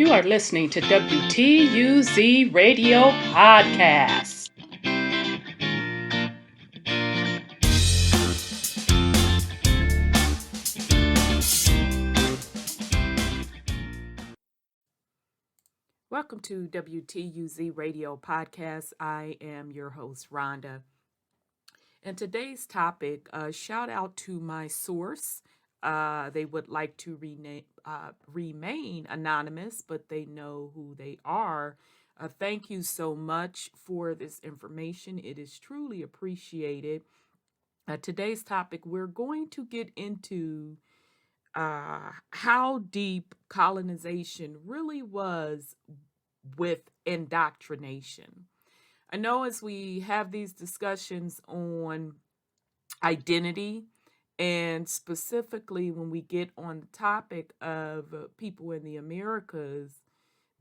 You are listening to WTUZ Radio Podcast. Welcome to WTUZ Radio Podcast. I am your host, Rhonda. And today's topic, shout out to my source. They would like to remain anonymous, but they know who they are. Thank you so much for this information. It is truly appreciated. Today's topic, we're going to get into how deep colonization really was with indoctrination. I know as we have these discussions on identity, and specifically when we get on the topic of people in the Americas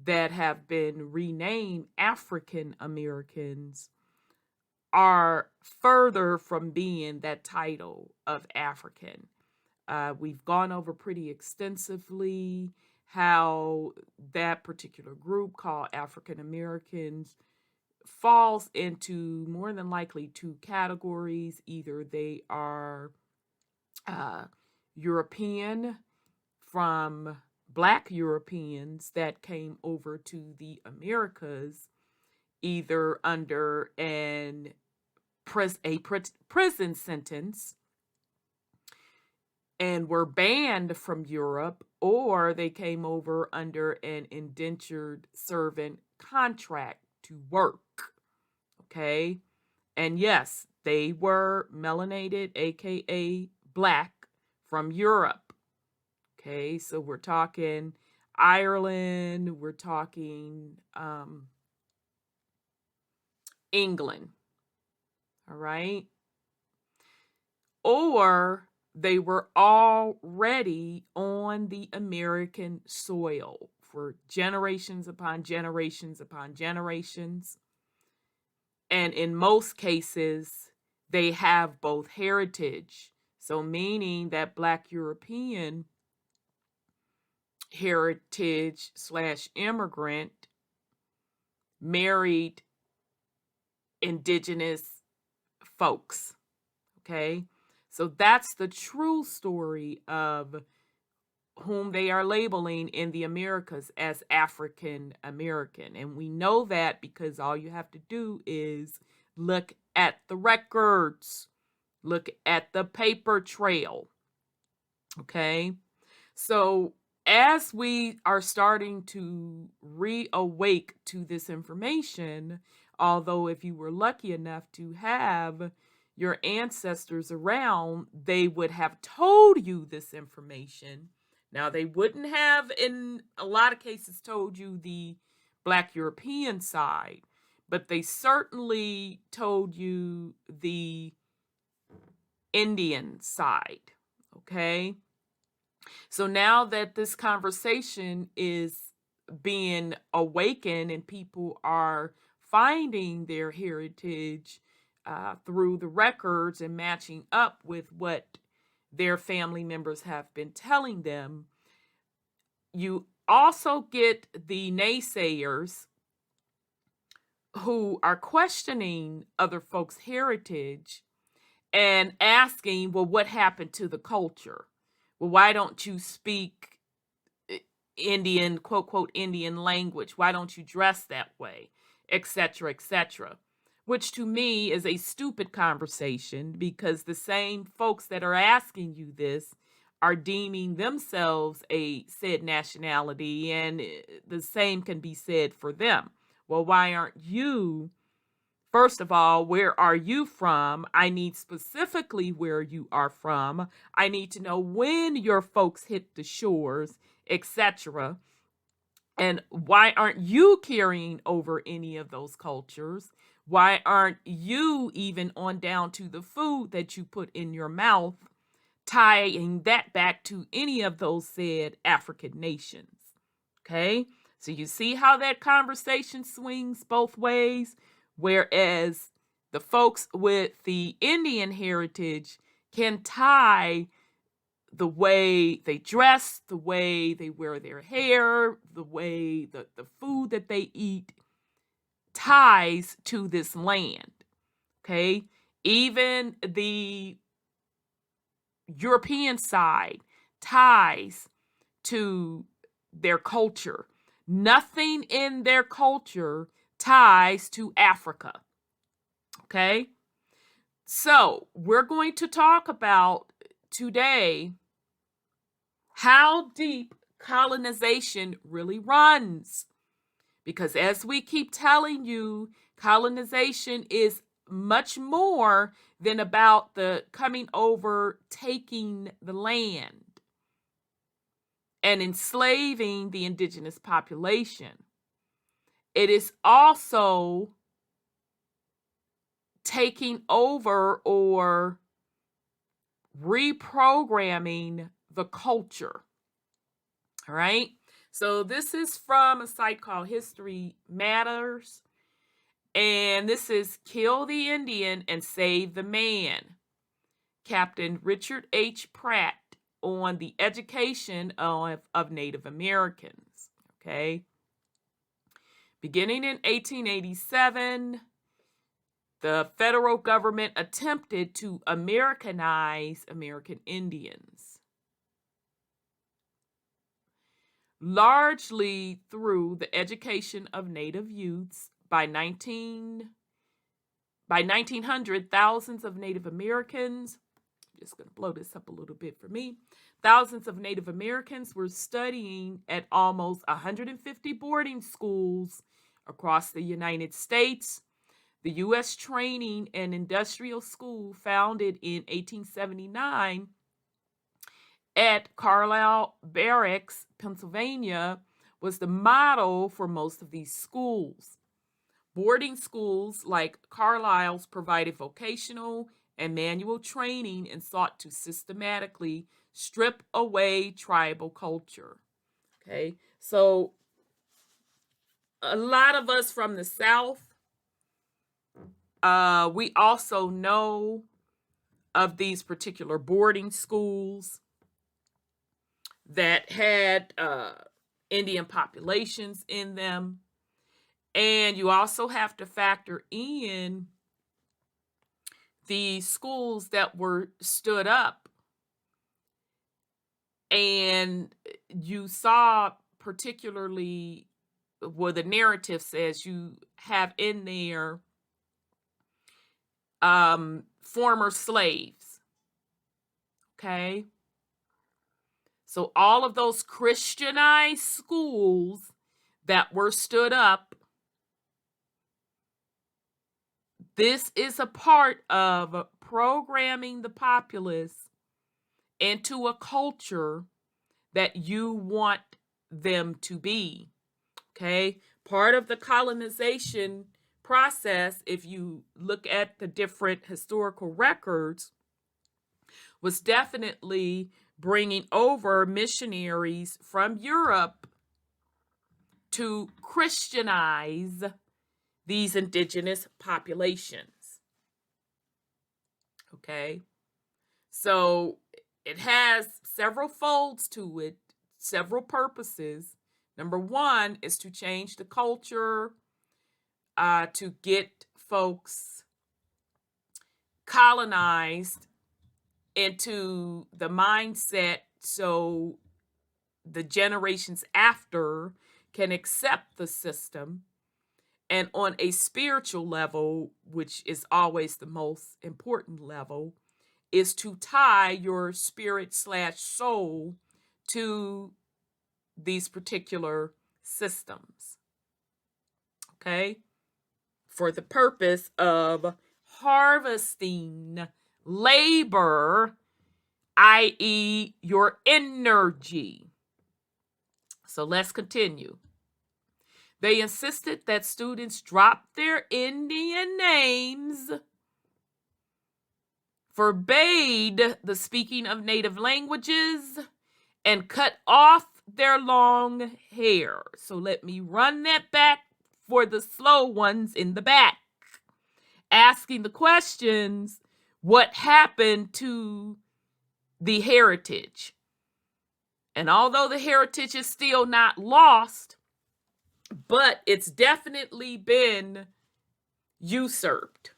that have been renamed African Americans, are further from being that title of African. We've gone over pretty extensively how that particular group called African Americans falls into more than likely two categories. Either they are European, from Black Europeans that came over to the Americas, either under a prison sentence and were banned from Europe, or they came over under an indentured servant contract to work. Okay. And yes, they were melanated, aka Black, from Europe. Okay. So we're talking Ireland, we're talking England. All right. Or they were already on the American soil for generations upon generations upon generations. And in most cases, they have both heritage. So meaning that Black European heritage / immigrant married indigenous folks. Okay. So that's the true story of whom they are labeling in the Americas as African American. And we know that because all you have to do is look at the records, look at the paper trail. Okay. So as we are starting to reawake to this information, although if you were lucky enough to have your ancestors around, they would have told you this information. Now, they wouldn't have, in a lot of cases, told you the Black European side, but they certainly told you the Indian side. Okay? So now that this conversation is being awakened and people are finding their heritage through the records and matching up with what their family members have been telling them, you also get the naysayers who are questioning other folks' heritage and asking, well, what happened to the culture? Well, why don't you speak Indian, quote, quote, Indian language? Why don't you dress that way? Etc., etc. Which to me is a stupid conversation, because the same folks that are asking you this are deeming themselves a said nationality, and the same can be said for them. Well, why aren't you? First of all, where are you from? I need specifically where you are from. I need to know when your folks hit the shores, etc. And why aren't you carrying over any of those cultures? Why aren't you even on down to the food that you put in your mouth, tying that back to any of those said African nations? Okay, so you see how that conversation swings both ways, whereas the folks with the Indian heritage can tie the way they dress, the way they wear their hair, the way the food that they eat ties to this land. Okay? Even the European side ties to their culture. Nothing in their culture ties to Africa. Okay? So, we're going to talk about today how deep colonization really runs. Because as we keep telling you, colonization is much more than about the coming over, taking the land, and enslaving the indigenous population. It is also taking over or reprogramming the culture. All right. So this is from a site called History Matters. And this is Kill the Indian and Save the Man. Captain Richard H. Pratt on the education of Native Americans. Okay. Beginning in 1887, the federal government attempted to Americanize American Indians, largely through the education of Native youths. By 1900, thousands of Native Americans, I'm just going to blow this up a little bit for me, thousands of Native Americans were studying at almost 150 boarding schools across the United States. The U.S. Training and Industrial School, founded in 1879 at Carlisle Barracks, Pennsylvania, was the model for most of these schools. Boarding schools like Carlisle's provided vocational and manual training and sought to systematically strip away tribal culture. Okay, so a lot of us from the South, we also know of these particular boarding schools that had Indian populations in them. And you also have to factor in the schools that were stood up. And you saw particularly where the narrative says you have in there former slaves. Okay. So all of those Christianized schools that were stood up, this is a part of programming the populace into a culture that you want them to be. Okay? Part of the colonization process, if you look at the different historical records, was definitely bringing over missionaries from Europe to Christianize these indigenous populations. Okay? So it has several folds to it, several purposes. Number one is to change the culture, to get folks colonized into the mindset so the generations after can accept the system. And on a spiritual level, which is always the most important level, is to tie your spirit/soul to these particular systems. Okay? For the purpose of harvesting labor, i.e., your energy. So let's continue. They insisted that students drop their Indian names, forbade the speaking of native languages, and cut off their long hair. So let me run that back for the slow ones in the back. Asking the questions, what happened to the heritage. And although the heritage is still not lost, but it's definitely been usurped.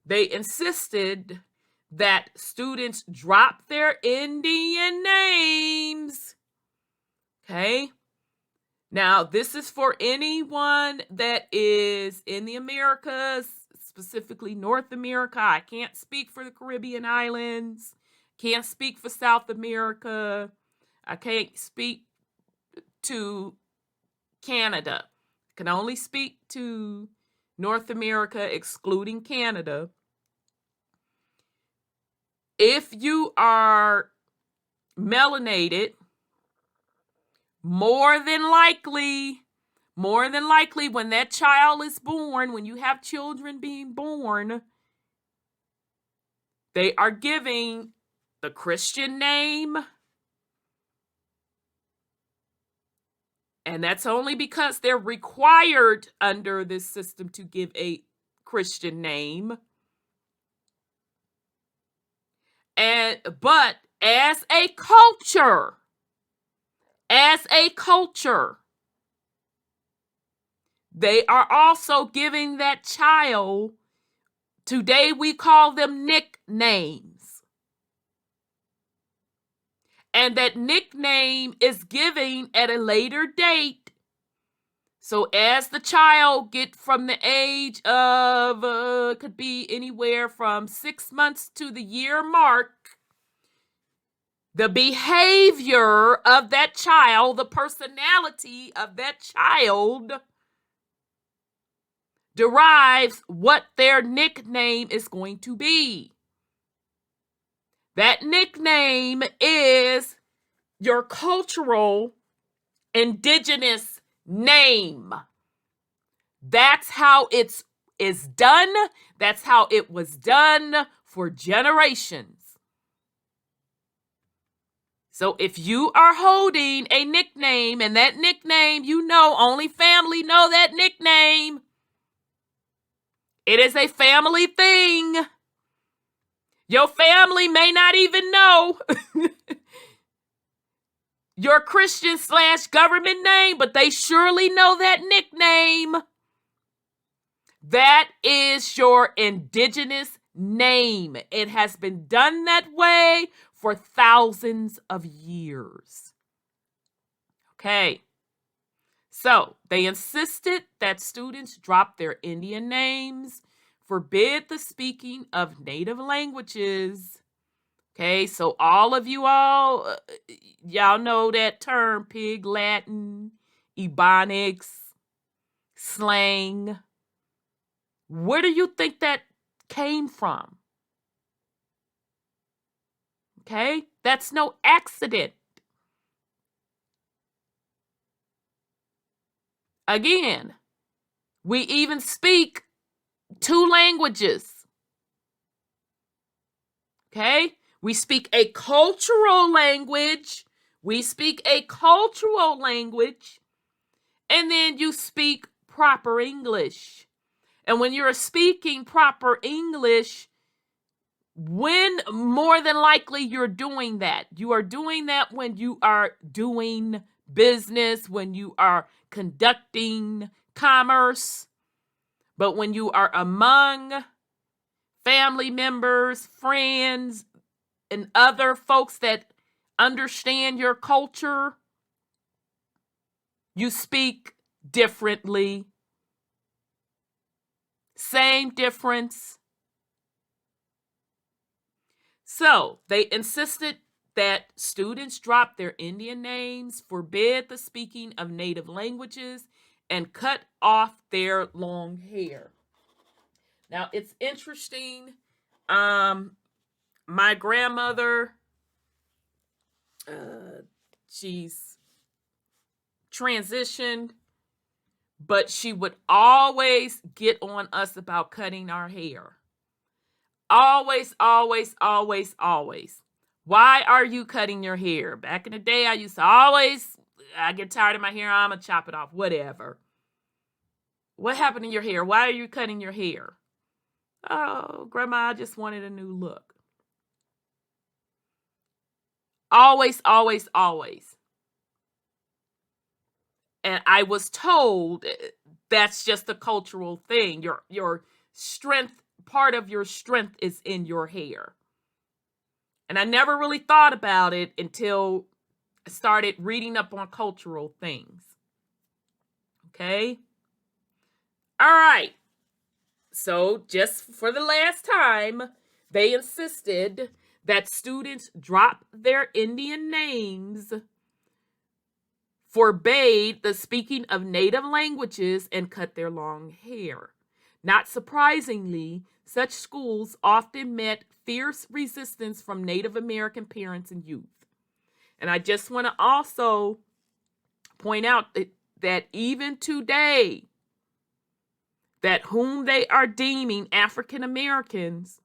They insisted that students drop their Indian names. Okay? Now, this is for anyone that is in the Americas, specifically North America. I can't speak for the Caribbean islands. Can't speak for South America. I can't speak to Canada. I can only speak to North America, excluding Canada. If you are melanated, more than likely, when that child is born, when you have children being born, they are giving the Christian name. And that's only because they're required under this system to give a Christian name. But as a culture, they are also giving that child, today we call them nicknames. And that nickname is given at a later date. So as the child get from the age of, could be anywhere from 6 months to the year mark, the behavior of that child, the personality of that child derives what their nickname is going to be. That nickname is your cultural indigenous name. That's how it is done. That's how it was done for generations. So if you are holding a nickname, and that nickname, only family know that nickname. It is a family thing. Your family may not even know your Christian/government name, but they surely know that nickname. That is your indigenous name. It has been done that way for thousands of years. Okay. So they insisted that students drop their Indian names, forbid the speaking of native languages. Okay, so all of y'all know that term, Pig Latin, Ebonics, slang. Where do you think that came from? Okay, that's no accident. Again, we even speak 2 languages. Okay? We speak a cultural language. And then you speak proper English. And when you're speaking proper English, when more than likely you're doing that, you are doing that when you are doing business, when you are conducting commerce. But when you are among family members, friends, and other folks that understand your culture, you speak differently. Same difference. So they insisted that students drop their Indian names, forbid the speaking of native languages, and cut off their long hair. Now, it's interesting. My grandmother, she's transitioned, but she would always get on us about cutting our hair. Always. Why are you cutting your hair? Back in the day, I get tired of my hair, I'm going to chop it off, whatever. What happened to your hair? Why are you cutting your hair? Oh, Grandma, I just wanted a new look. Always, always, always. And I was told that's just a cultural thing. Your strength, part of your strength is in your hair. And I never really thought about it until I started reading up on cultural things. Okay? All right. So, just for the last time, they insisted that students drop their Indian names, forbade the speaking of native languages, and cut their long hair. Not surprisingly, such schools often met fierce resistance from Native American parents and youth. And I just want to also point out that even today, that whom they are deeming African Americans,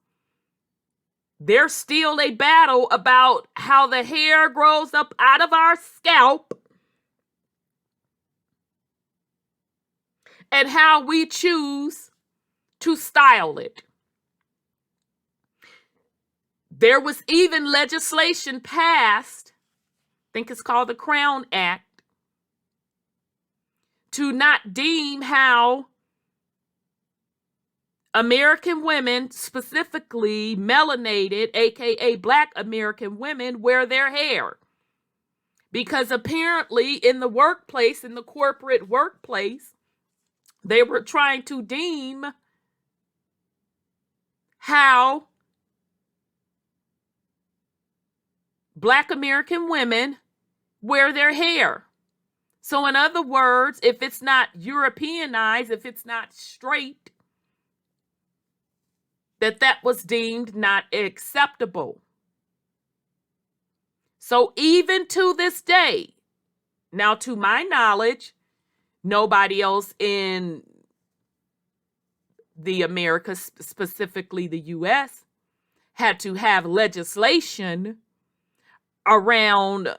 there's still a battle about how the hair grows up out of our scalp and how we choose to style it. There was even legislation passed, I think it's called the Crown Act, to not deem how American women, specifically melanated, aka Black American women, wear their hair. Because apparently in the workplace, in the corporate workplace, they were trying to deem how Black American women wear their hair. So in other words, if it's not Europeanized, if it's not straight, that was deemed not acceptable. So even to this day, now to my knowledge, nobody else in the Americas, specifically the U.S., had to have legislation around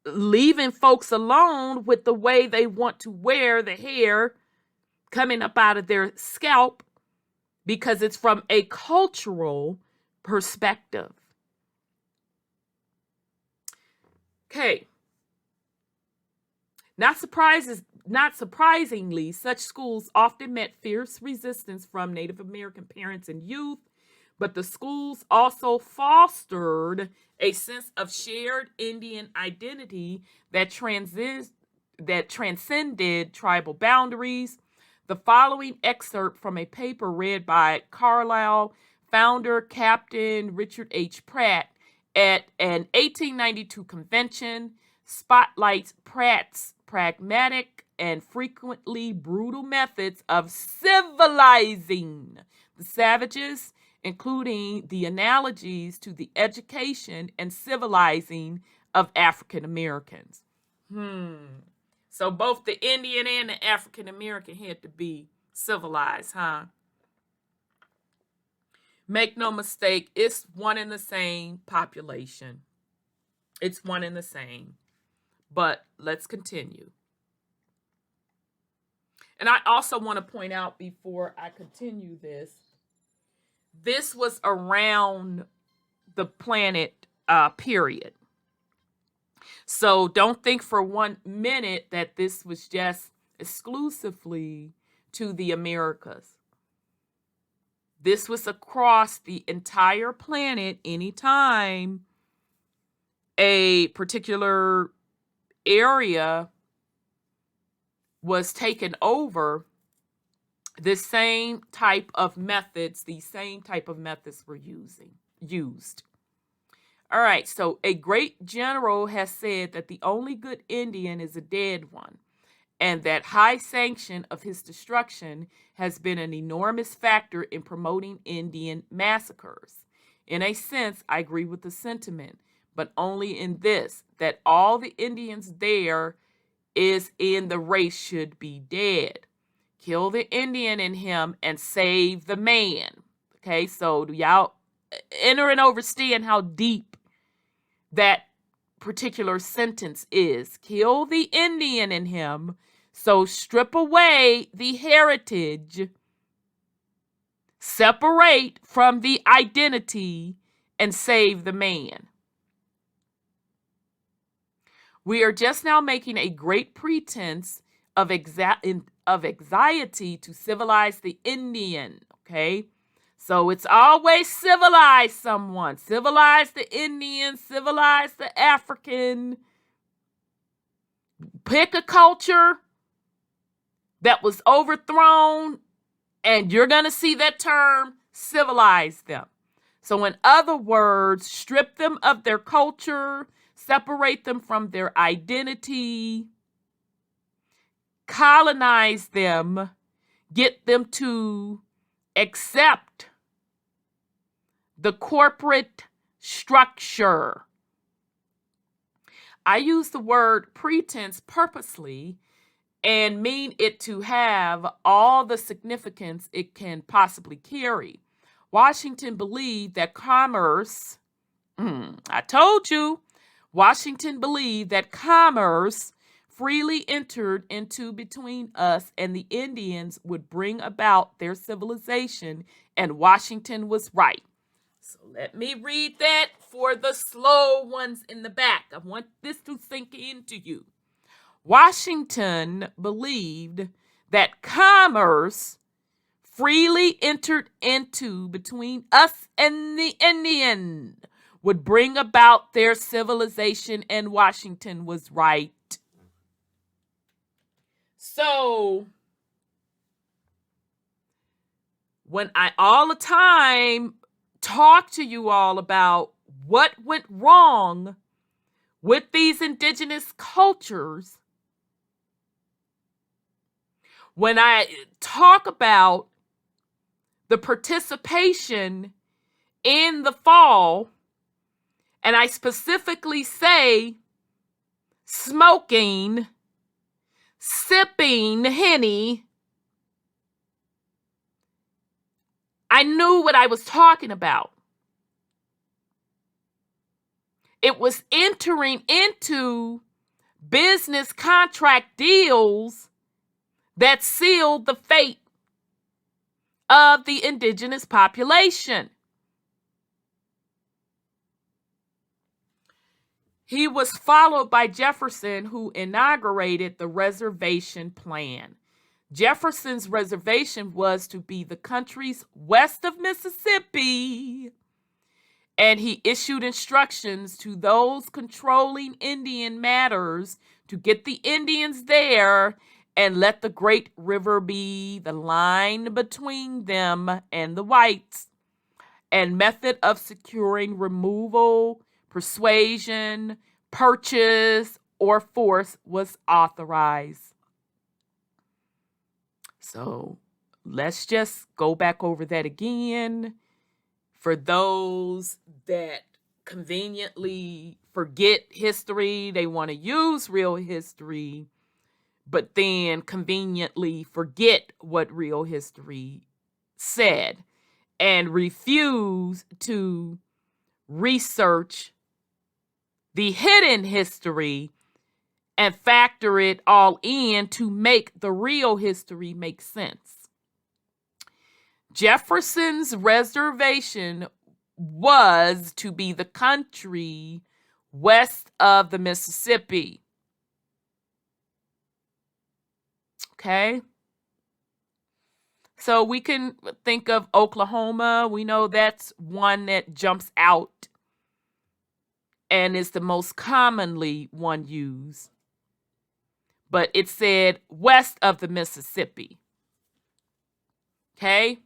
leaving folks alone with the way they want to wear the hair coming up out of their scalp, because it's from a cultural perspective. Okay. Not surprisingly, such schools often met fierce resistance from Native American parents and youth, but the schools also fostered a sense of shared Indian identity that transcended tribal boundaries. The following excerpt from a paper read by Carlisle founder Captain Richard H. Pratt at an 1892 convention spotlights Pratt's pragmatic and frequently brutal methods of civilizing the savages, including the analogies to the education and civilizing of African Americans. So both the Indian and the African American had to be civilized, huh? Make no mistake, it's one and the same population. It's one and the same. But let's continue. And I also want to point out before I continue this was around the planet period. So don't think for 1 minute that this was just exclusively to the Americas. This was across the entire planet. Anytime a particular area was taken over, these same type of methods were used. All right, so a great general has said that the only good Indian is a dead one, and that high sanction of his destruction has been an enormous factor in promoting Indian massacres. In a sense, I agree with the sentiment, but only in this, that all the Indians there is in the race should be dead. Kill the Indian in him and save the man. Okay, so do y'all enter and understand how deep that particular sentence is? Kill the Indian in him, so strip away the heritage, separate from the identity, and save the man. We are just now making a great pretense of anxiety to civilize the Indian, okay? So it's always civilize someone. Civilize the Indian, civilize the African. Pick a culture that was overthrown, and you're going to see that term, civilize them. So in other words, strip them of their culture, separate them from their identity, colonize them, get them to accept the corporate structure. I use the word pretense purposely and mean it to have all the significance it can possibly carry. Washington believed that commerce, I told you, Washington believed that commerce freely entered into between us and the Indians would bring about their civilization, and Washington was right. So let me read that for the slow ones in the back. I want this to sink into you. Washington believed that commerce freely entered into between us and the Indian would bring about their civilization, and Washington was right. So, when I all the time talk to you all about what went wrong with these indigenous cultures, when I talk about the participation in the fall, and I specifically say smoking, sipping Henny, I knew what I was talking about. It was entering into business contract deals that sealed the fate of the indigenous population. He was followed by Jefferson, who inaugurated the Reservation Plan. Jefferson's reservation was to be the countries west of Mississippi, and he issued instructions to those controlling Indian matters to get the Indians there and let the great river be the line between them and the whites. And method of securing removal, persuasion, purchase, or force was authorized. So let's just go back over that again. For those that conveniently forget history, they want to use real history, but then conveniently forget what real history said and refuse to research the hidden history and factor it all in to make the real history make sense. Jefferson's reservation was to be the country west of the Mississippi. Okay? So we can think of Oklahoma. We know that's one that jumps out and is the most commonly one used. But it said west of the Mississippi. Okay?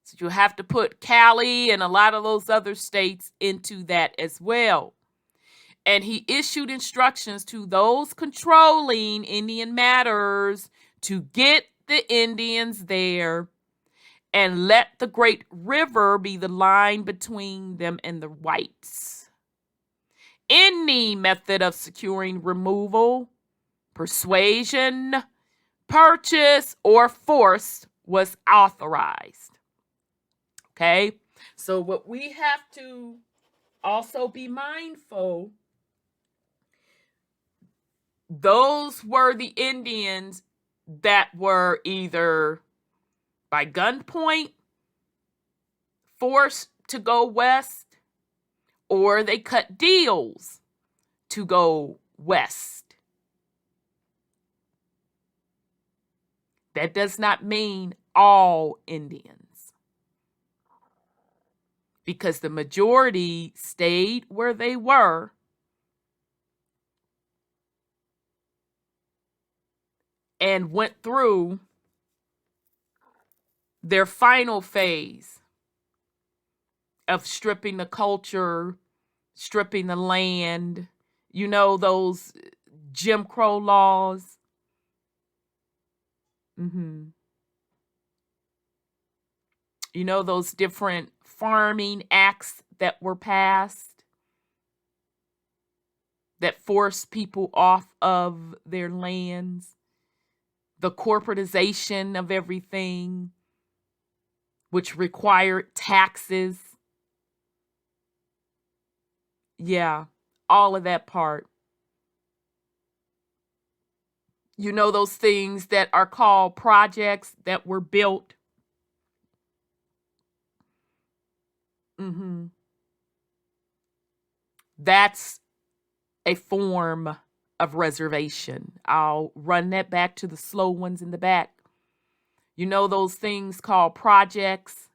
So you have to put Cali and a lot of those other states into that as well. And he issued instructions to those controlling Indian matters to get the Indians there and let the great river be the line between them and the whites. Any method of securing removal, persuasion, purchase, or force was authorized. Okay? So what we have to also be mindful, those were the Indians that were either by gunpoint forced to go west, or they cut deals to go west. That does not mean all Indians, because the majority stayed where they were and went through their final phase of stripping the culture, stripping the land, those Jim Crow laws. Those different farming acts that were passed that forced people off of their lands, the corporatization of everything, which required taxes. Yeah, all of that part. Those things that are called projects that were built. That's a form of reservation. I'll run that back to the slow ones in the back. Those things called projects.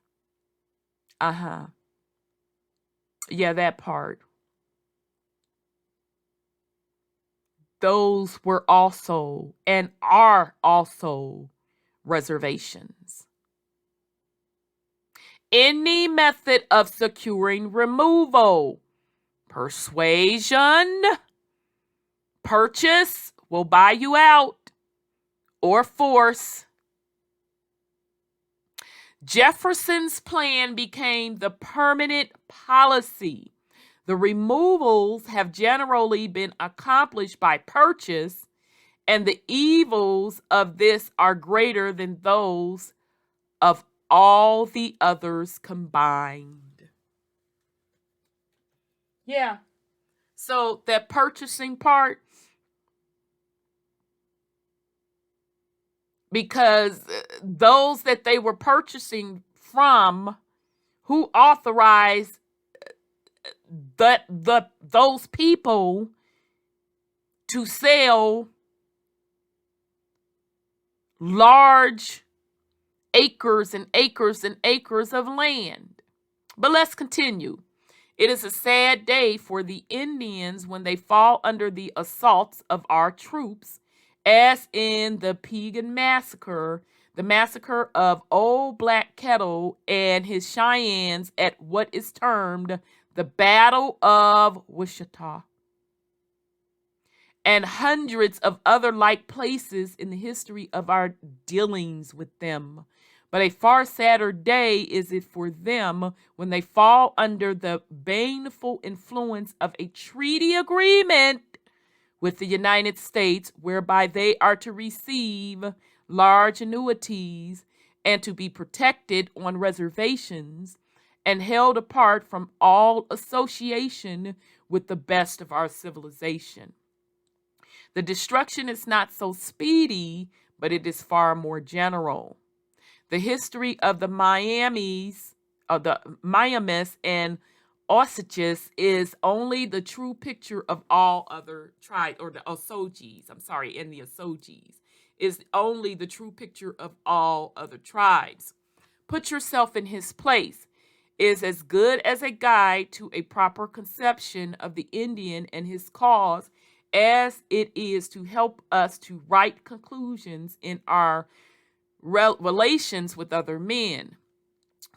Yeah, that part. Those were also and are also reservations. Any method of securing removal, persuasion, purchase will buy you out, or force. Jefferson's plan became the permanent policy. The removals have generally been accomplished by purchase, and the evils of this are greater than those of all the others combined. Yeah. So that purchasing part, because those that they were purchasing from, who authorized those people to sell large acres and acres and acres of land. But let's continue. It is a sad day for the Indians when they fall under the assaults of our troops, as in the Pagan massacre, the massacre of Old Black Kettle and his Cheyennes at what is termed the Battle of Wichita, and hundreds of other like places in the history of our dealings with them. But a far sadder day is it for them when they fall under the baneful influence of a treaty agreement with the United States, whereby they are to receive large annuities and to be protected on reservations and held apart from all association with the best of our civilization. The destruction is not so speedy, but it is far more general. The history of the Miamis and Osages is only the true picture of all other tribes, or the Osoges, and the Osoges is only the true picture of all other tribes. Put yourself in his place is as good as a guide to a proper conception of the Indian and his cause as it is to help us to right conclusions in our relations with other men.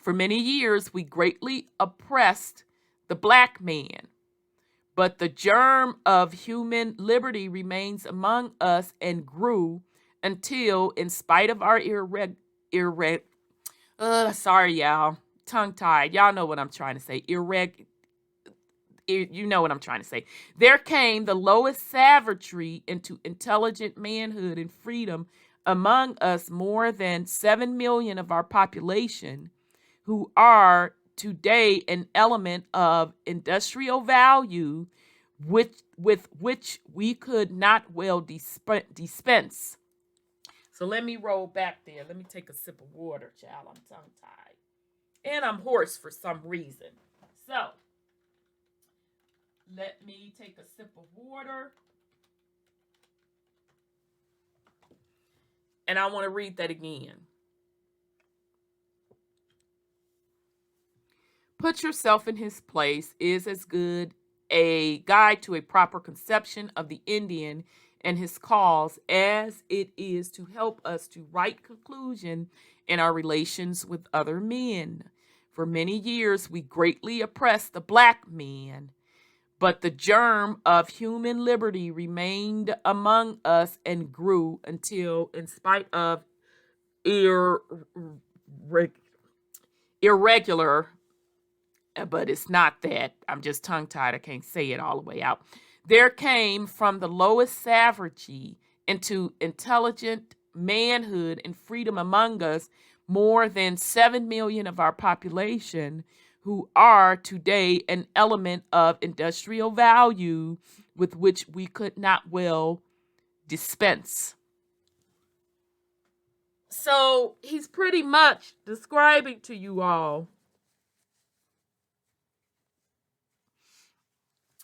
For many years, we greatly oppressed the black man, but the germ of human liberty remains among us and grew until, in spite of our sorry, y'all, tongue-tied. Y'all know what I'm trying to say. You know what I'm trying to say. There came the lowest savagery into intelligent manhood and freedom among us, more than 7 million of our population, who are today an element of industrial value with which we could not well dispense. So let me roll back there. Let me take a sip of water, child. I'm tongue-tied. And I'm hoarse for some reason. So, Let me take a sip of water. And I want to read that again. Put yourself in his place is as good a guide to a proper conception of the Indian and his cause as it is to help us to right conclusion in our relations with other men. For many years, we greatly oppressed the black man, but the germ of human liberty remained among us and grew until, in spite of irregular, but it's not that. I'm just tongue-tied. I can't say it all the way out. There came from the lowest savagery into intelligent manhood and freedom among us more than 7 million of our population who are today an element of industrial value with which we could not well dispense. So he's pretty much describing to you all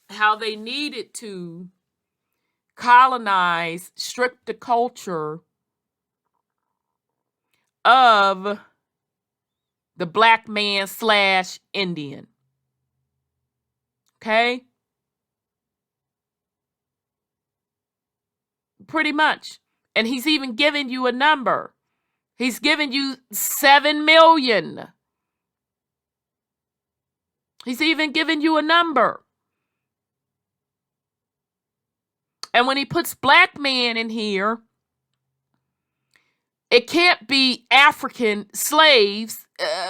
how they needed to colonize, strip the culture of the black man / Indian. Okay? Pretty much. And he's even giving you a number. He's giving you 7 million. He's even giving you a number. And when he puts black man in here, it can't be African slaves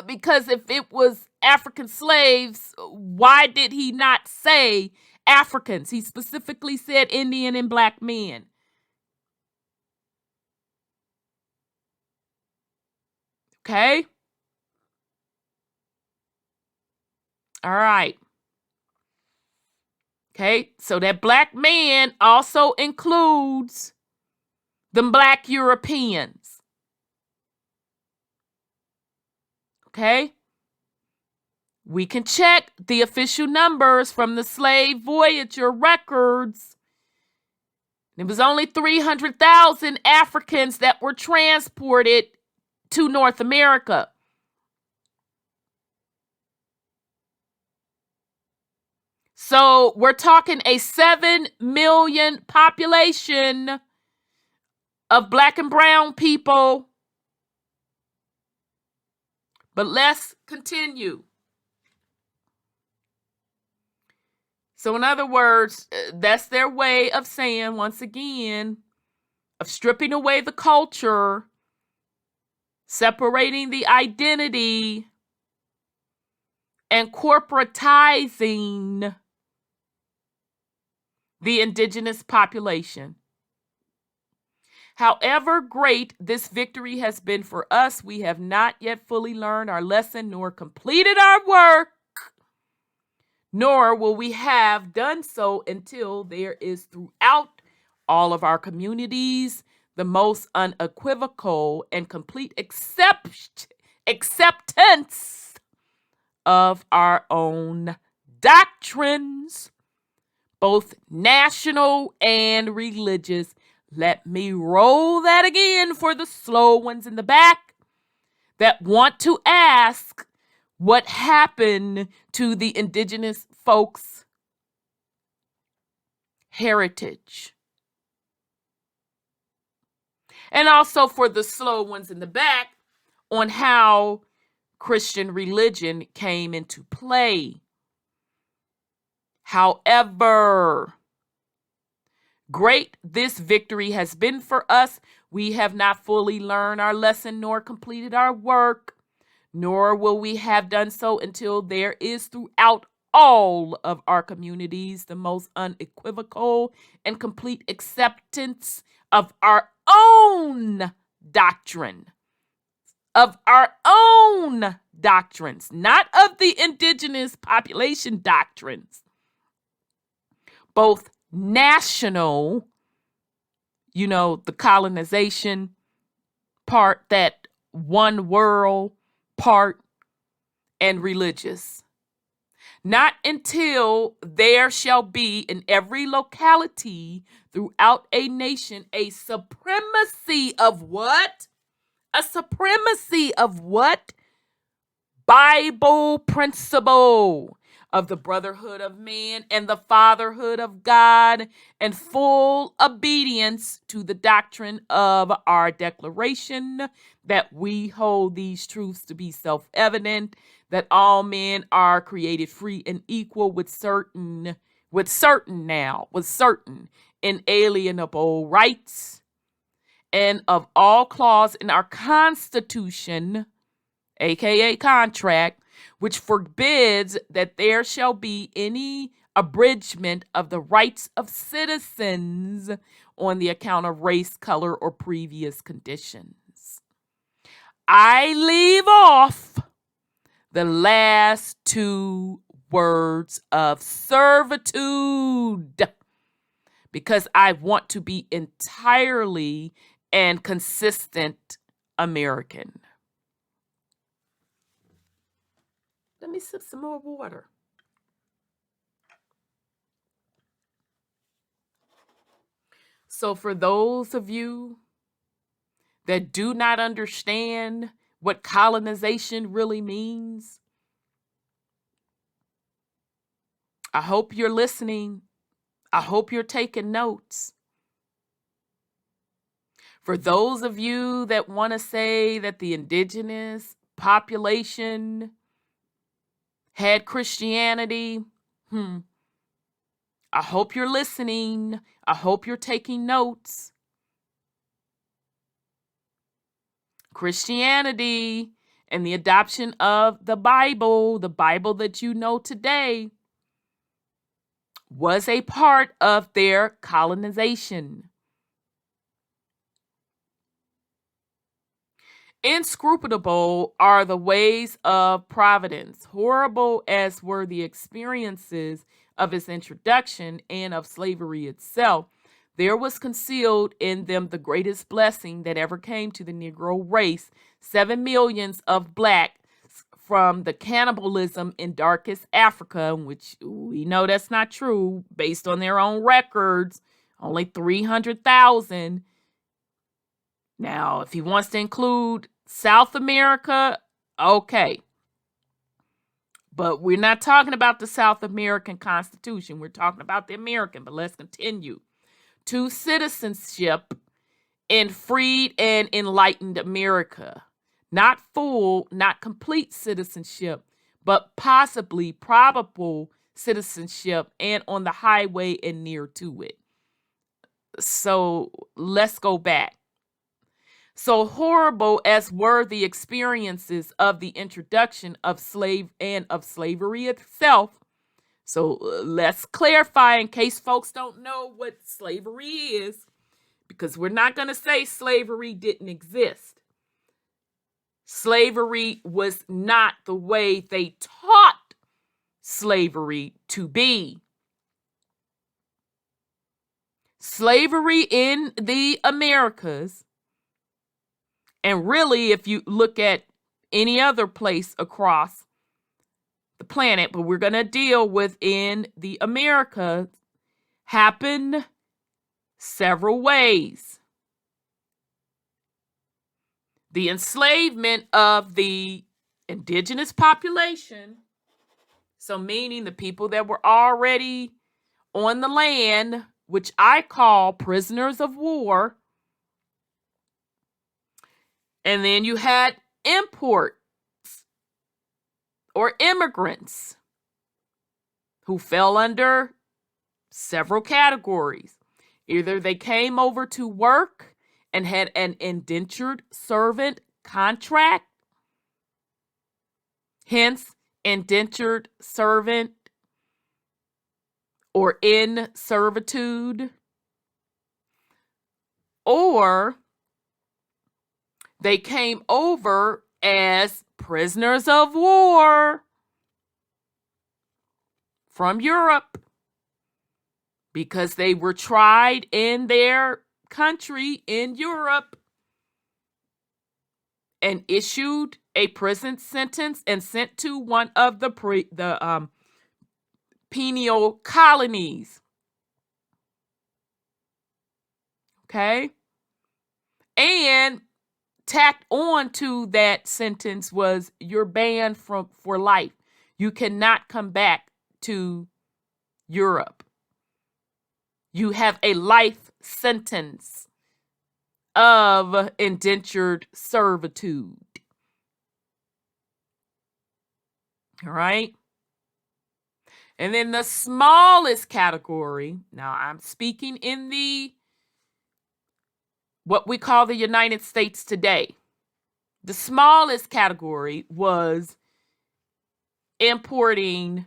because if it was African slaves, why did he not say Africans? He specifically said Indian and black men. Okay? All right. Okay, so that black man also includes the black Europeans. Okay? We can check the official numbers from the slave Voyager records. It was only 300,000 Africans that were transported to North America. So we're talking a 7 million population of black and brown people. But let's continue. So in other words, that's their way of saying, once again, of stripping away the culture, separating the identity, and corporatizing the indigenous population. However great this victory has been for us, we have not yet fully learned our lesson nor completed our work, nor will we have done so until there is throughout all of our communities the most unequivocal and complete acceptance of our own doctrines, both national and religious. Let me roll that again for the slow ones in the back that want to ask what happened to the indigenous folks' heritage. And also for the slow ones in the back on how Christian religion came into play. However great this victory has been for us, we have not fully learned our lesson nor completed our work, nor will we have done so until there is throughout all of our communities the most unequivocal and complete acceptance of our own doctrine, of our own doctrines, not of the indigenous population doctrines, both national, the colonization part, that one world part, and religious. not until there shall be in every locality throughout a nation a supremacy of what? A supremacy of what? Bible principle of the brotherhood of man and the fatherhood of God, and full obedience to the doctrine of our declaration that we hold these truths to be self-evident, that all men are created free and equal with certain inalienable rights, and of all clause in our Constitution, aka contract, which forbids that there shall be any abridgment of the rights of citizens on the account of race, color, or previous conditions. I leave off the last two words of servitude because I want to be entirely and consistent American. Let me sip some more water. So for those of you that do not understand what colonization really means, I hope you're listening. I hope you're taking notes. For those of you that want to say that the indigenous population had Christianity, I hope you're listening. I hope you're taking notes. Christianity and the adoption of the Bible that you know today, was a part of their colonization. Inscrutable are the ways of providence. Horrible as were the experiences of its introduction and of slavery itself, there was concealed in them the greatest blessing that ever came to the Negro race. 7 millions of blacks from the cannibalism in darkest Africa, which we know that's not true based on their own records, only 300,000. Now, if he wants to include South America, okay. But we're not talking about the South American Constitution. We're talking about the American, but let's continue. To citizenship in freed and enlightened America. Not full, not complete citizenship, but possibly probable citizenship and on the highway and near to it. So let's go back. So horrible as were the experiences of the introduction of slavery itself. So let's clarify in case folks don't know what slavery is, because we're not going to say slavery didn't exist. Slavery was not the way they taught slavery to be. Slavery in the Americas, and really if you look at any other place across the planet, but we're going to deal with in the Americas, happened several ways. The enslavement of the indigenous population, so meaning the people that were already on the land, which I call prisoners of war. And then you had imports or immigrants who fell under several categories. Either they came over to work and had an indentured servant contract, hence indentured servant or in servitude, or they came over as prisoners of war from Europe because they were tried in their country in Europe and issued a prison sentence and sent to one of the penal colonies. Okay? And tacked on to that sentence was you're banned for life. You cannot come back to Europe. You have a life sentence of indentured servitude. All right? And then the smallest category, now I'm speaking in what we call the United States today. The smallest category was importing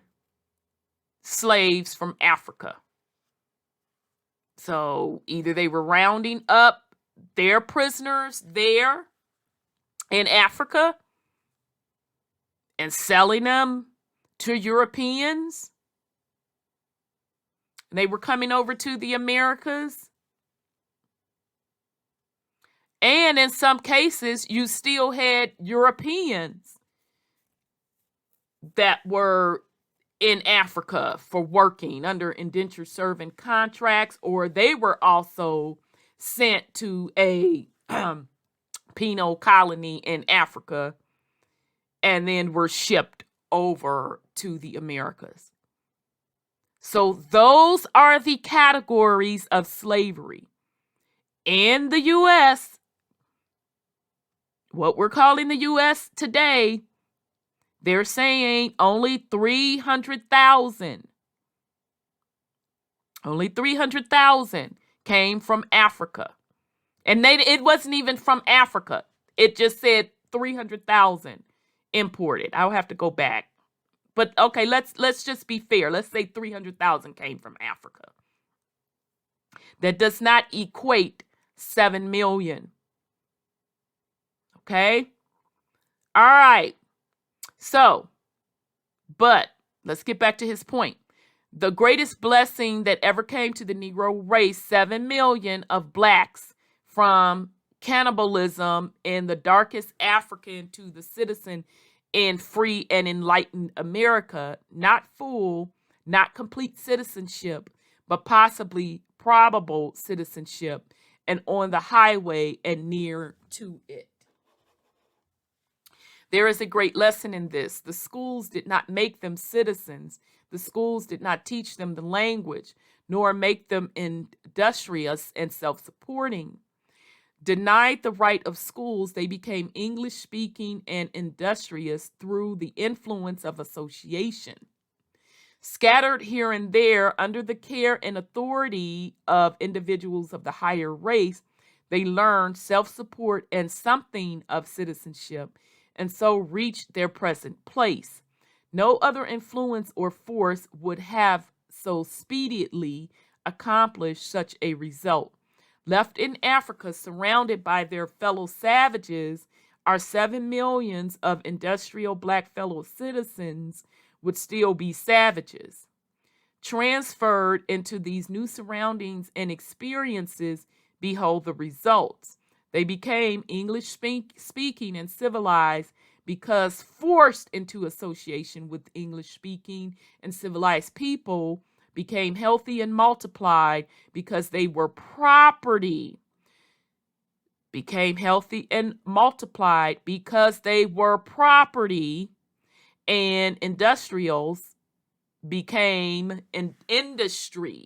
slaves from Africa. So either they were rounding up their prisoners there in Africa and selling them to Europeans. They were coming over to the Americas. And in some cases, you still had Europeans that were in Africa for working under indentured servant contracts, or they were also sent to a penal colony in Africa and then were shipped over to the Americas. So those are the categories of slavery. In the U.S., what we're calling the U.S. today, they're saying only 300,000. Only 300,000 came from Africa. And it wasn't even from Africa. It just said 300,000 imported. I'll have to go back. But okay, let's just be fair. Let's say 300,000 came from Africa. That does not equate 7 million. Okay? All right. So, but let's get back to his point. The greatest blessing that ever came to the Negro race, 7 million of blacks from cannibalism in the darkest African to the citizen in free and enlightened America, not full, not complete citizenship, but possibly probable citizenship and on the highway and near to it. There is a great lesson in this. The schools did not make them citizens. The schools did not teach them the language, nor make them industrious and self-supporting. Denied the right of schools, they became English-speaking and industrious through the influence of association. Scattered here and there under the care and authority of individuals of the higher race, they learned self-support and something of citizenship, and so reached their present place. No other influence or force would have so speedily accomplished such a result. Left in Africa, surrounded by their fellow savages, our 7 millions of industrial black fellow citizens would still be savages. Transferred into these new surroundings and experiences, behold the results. They became English speaking and civilized because forced into association with English speaking and civilized people, became healthy and multiplied because they were property. Became healthy and multiplied because they were property, and industrials became an industry,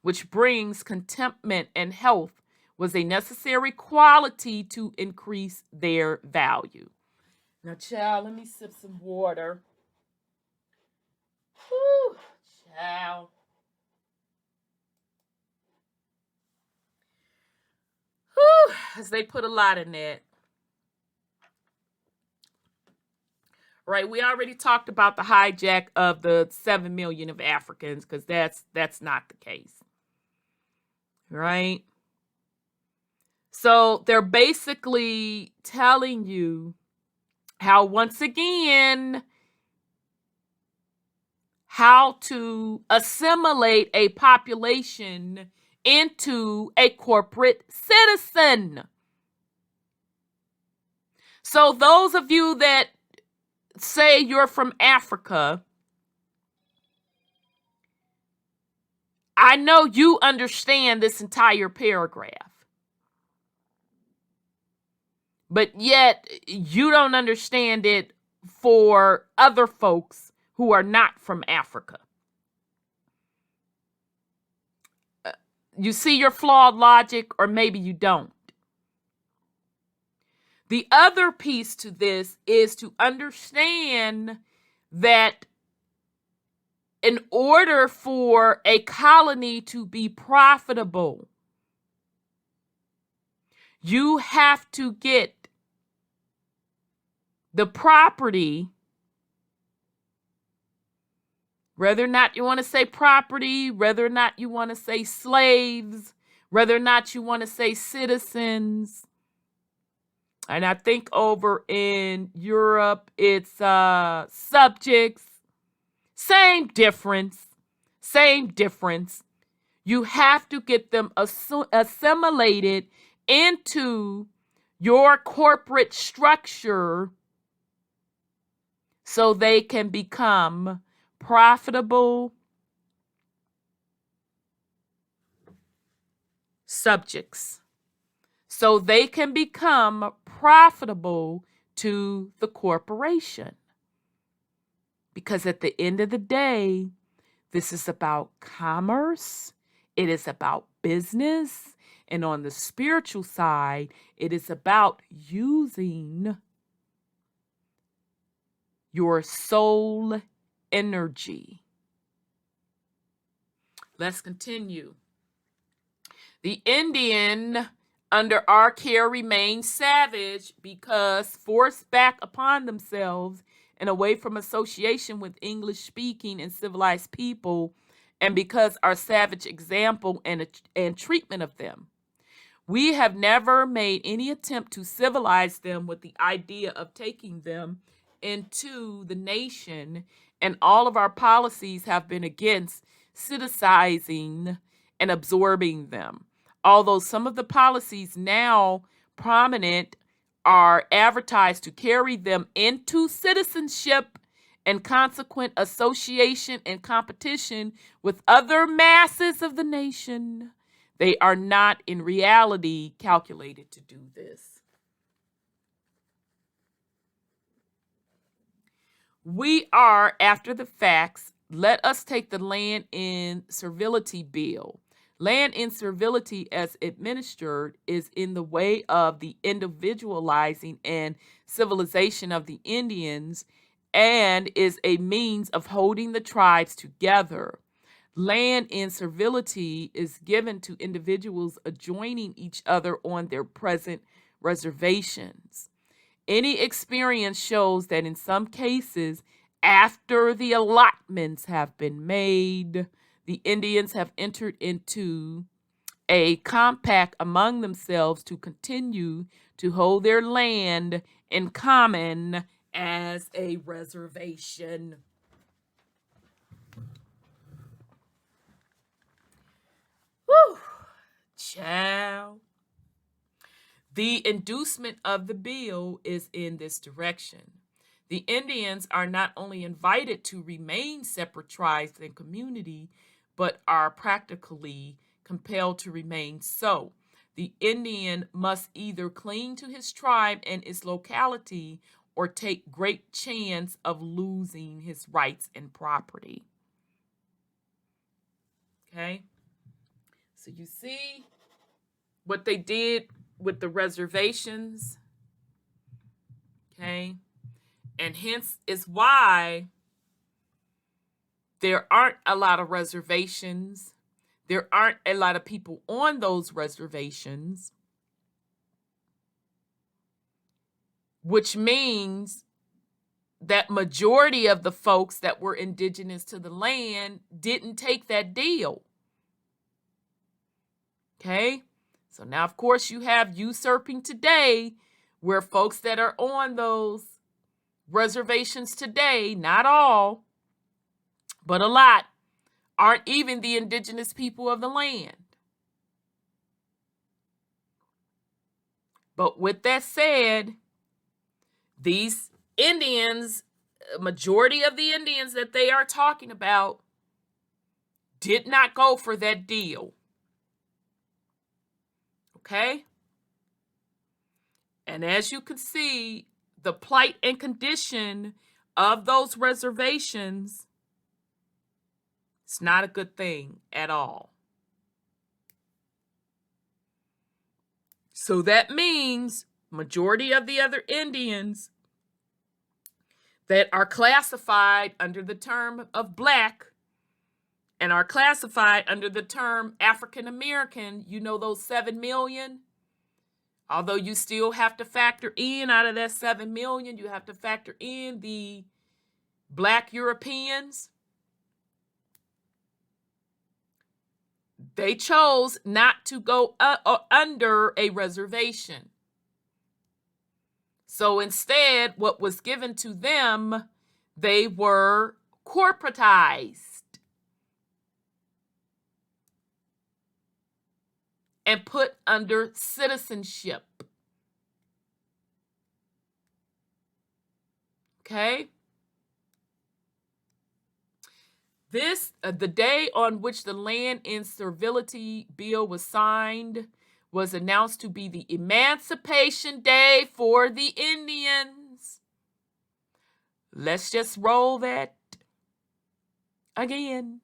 which brings contentment and health, was a necessary quality to increase their value. Now, child, let me sip some water. Whew, child. Whew, as they put a lot in that. Right, we already talked about the hijack of the 7 million of Africans, because that's not the case. Right? So they're basically telling you how, once again, how to assimilate a population into a corporate citizen. So those of you that say you're from Africa, I know you understand this entire paragraph, but yet you don't understand it for other folks who are not from Africa. You see your flawed logic, or maybe you don't. The other piece to this is to understand that in order for a colony to be profitable, you have to get the property, whether or not you want to say property, whether or not you want to say slaves, whether or not you want to say citizens. And I think over in Europe, it's subjects. Same difference. Same difference. You have to get them assimilated into your corporate structure so they can become profitable subjects. So they can become profitable to the corporation. Because at the end of the day, this is about commerce, it is about business, and on the spiritual side, it is about using your soul energy. Let's continue. The Indian under our care remains savage because forced back upon themselves and away from association with English-speaking and civilized people, and because our savage example and treatment of them. We have never made any attempt to civilize them with the idea of taking them into the nation, and all of our policies have been against citizenizing and absorbing them. Although some of the policies now prominent are advertised to carry them into citizenship and consequent association and competition with other masses of the nation, they are not in reality calculated to do this. We are, after the facts, let us take the Land in Servility Bill. Land in servility, as administered, is in the way of the individualizing and civilization of the Indians and is a means of holding the tribes together. Land in servility is given to individuals adjoining each other on their present reservations. Any experience shows that in some cases, after the allotments have been made, the Indians have entered into a compact among themselves to continue to hold their land in common as a reservation. Whew, child. The inducement of the bill is in this direction. The Indians are not only invited to remain separate tribes and community, but are practically compelled to remain so. The Indian must either cling to his tribe and its locality or take great chance of losing his rights and property. Okay? So you see what they did with the reservations. Okay? And hence is why there aren't a lot of reservations. There aren't a lot of people on those reservations, which means that majority of the folks that were indigenous to the land didn't take that deal. Okay? So now, of course, you have usurping today, where folks that are on those reservations today, not all, but a lot, aren't even the indigenous people of the land. But with that said, these Indians, majority of the Indians that they are talking about, did not go for that deal. Okay? And as you can see, the plight and condition of those reservations, it's not a good thing at all. So that means majority of the other Indians that are classified under the term of Black and are classified under the term African American, you know, those 7 million, although you still have to factor in, out of that 7 million, you have to factor in the Black Europeans. They chose not to go under a reservation. So instead, what was given to them, they were corporatized and put under citizenship. Okay? This, the day on which the Land in Servility Bill was signed, was announced to be the Emancipation Day for the Indians. Let's just roll that again.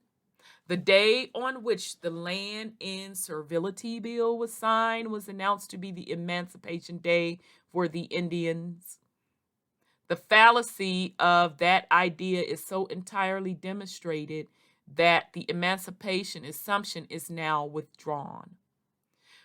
The day on which the Land in Servility Bill was signed was announced to be the Emancipation Day for the Indians. The fallacy of that idea is so entirely demonstrated that the emancipation assumption is now withdrawn.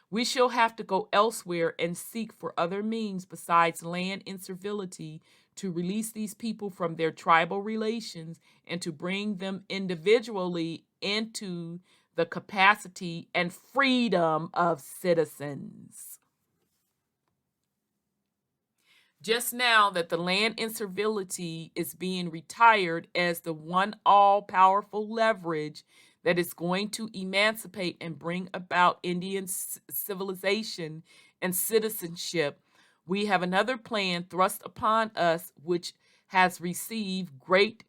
We shall have to go elsewhere and seek for other means besides land in servility to release these people from their tribal relations and to bring them individually into the capacity and freedom of citizens. Just now that the land in servility is being retired as the one all-powerful leverage that is going to emancipate and bring about Indian civilization and citizenship, we have another plan thrust upon us which has received great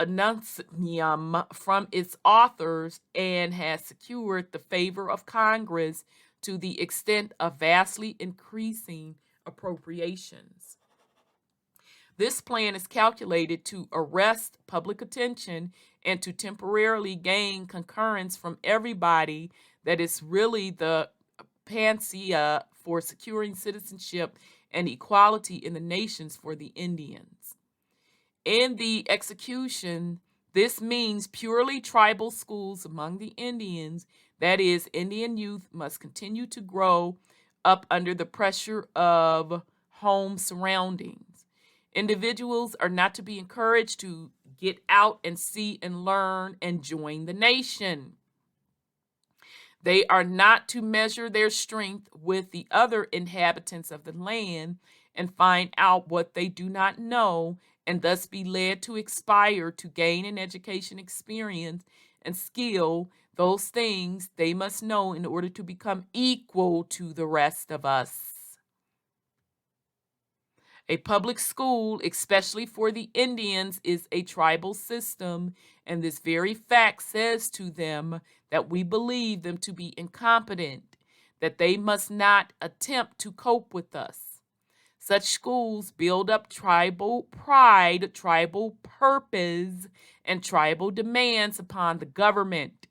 entusiasm from its authors and has secured the favor of Congress to the extent of vastly increasing appropriations. This plan is calculated to arrest public attention and to temporarily gain concurrence from everybody that is really the panacea for securing citizenship and equality in the nations for the Indians. In the execution, this means purely tribal schools among the Indians, that is, Indian youth must continue to grow up under the pressure of home surroundings. Individuals are not to be encouraged to get out and see and learn and join the nation. They are not to measure their strength with the other inhabitants of the land and find out what they do not know and thus be led to aspire to gain an education, experience, and skill. Those things they must know in order to become equal to the rest of us. A public school, especially for the Indians, is a tribal system, and this very fact says to them that we believe them to be incompetent, that they must not attempt to cope with us. Such schools build up tribal pride, tribal purpose, and tribal demands upon the government.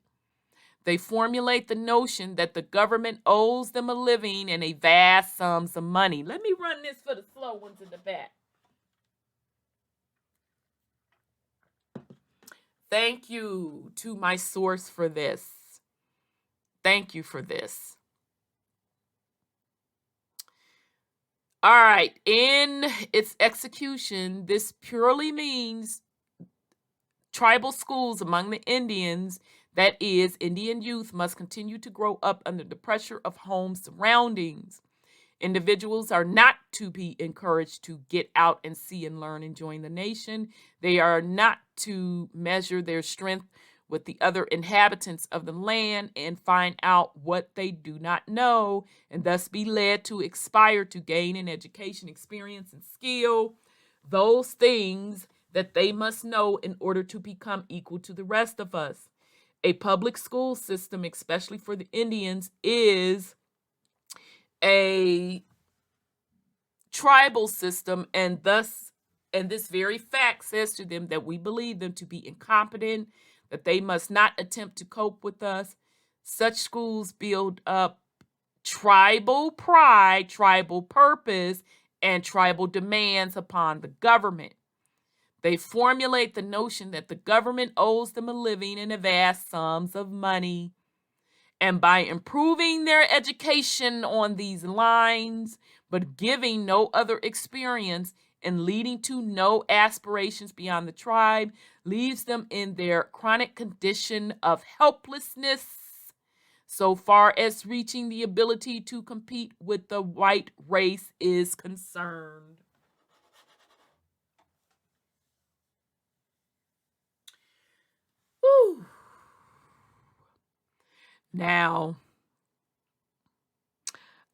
They formulate the notion that the government owes them a living and a vast sums of money. Let me run this for the slow ones in the back. Thank you to my source for this. Thank you for this. All right, in its execution, this purely means tribal schools among the Indians, that is, Indian youth must continue to grow up under the pressure of home surroundings. Individuals are not to be encouraged to get out and see and learn and join the nation. They are not to measure their strength with the other inhabitants of the land and find out what they do not know, and thus be led to aspire to gain an education, experience, and skill, those things that they must know in order to become equal to the rest of us. A public school system, especially for the Indians, is a tribal system, and this very fact says to them that we believe them to be incompetent, that they must not attempt to cope with us. Such schools build up tribal pride, tribal purpose, and tribal demands upon the government. They formulate the notion that the government owes them a living and vast sums of money. And by improving their education on these lines, but giving no other experience and leading to no aspirations beyond the tribe, leaves them in their chronic condition of helplessness so far as reaching the ability to compete with the white race is concerned. Whew. Now,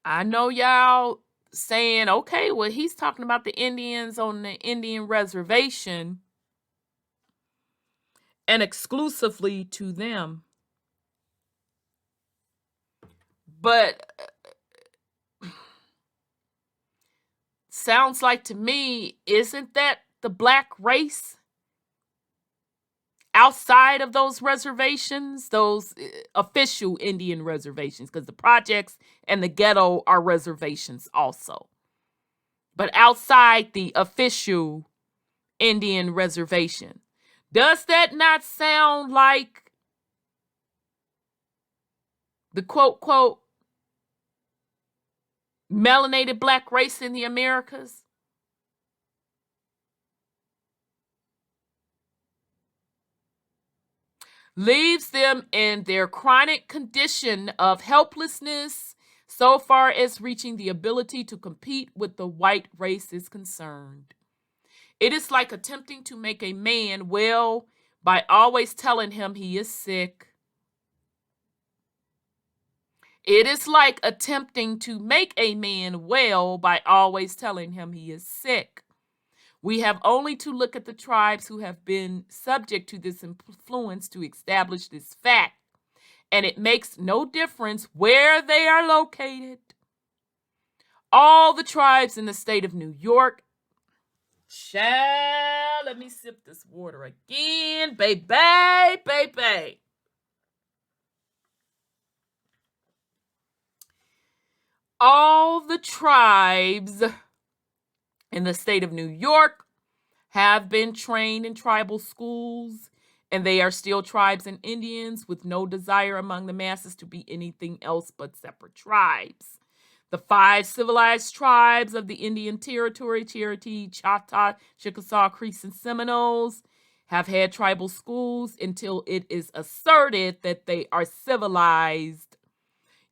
I know y'all saying, okay, well, he's talking about the Indians on the Indian reservation and exclusively to them. But sounds like to me, isn't that the black race outside of those reservations, those official Indian reservations? Because the projects and the ghetto are reservations also. But outside the official Indian reservation, does that not sound like the quote melanated black race in the Americas? Leaves them in their chronic condition of helplessness so far as reaching the ability to compete with the white race is concerned. It is like attempting to make a man well by always telling him he is sick. It is like attempting to make a man well by always telling him he is sick. We have only to look at the tribes who have been subject to this influence to establish this fact, and it makes no difference where they are located. All the tribes in the state of New York, let me sip this water again, baby. All the tribes in the state of New York have been trained in tribal schools, and they are still tribes and Indians with no desire among the masses to be anything else but separate tribes. The 5 civilized tribes of the Indian Territory, Cherokee, Choctaw, Chickasaw, Creeks, and Seminoles, have had tribal schools until it is asserted that they are civilized.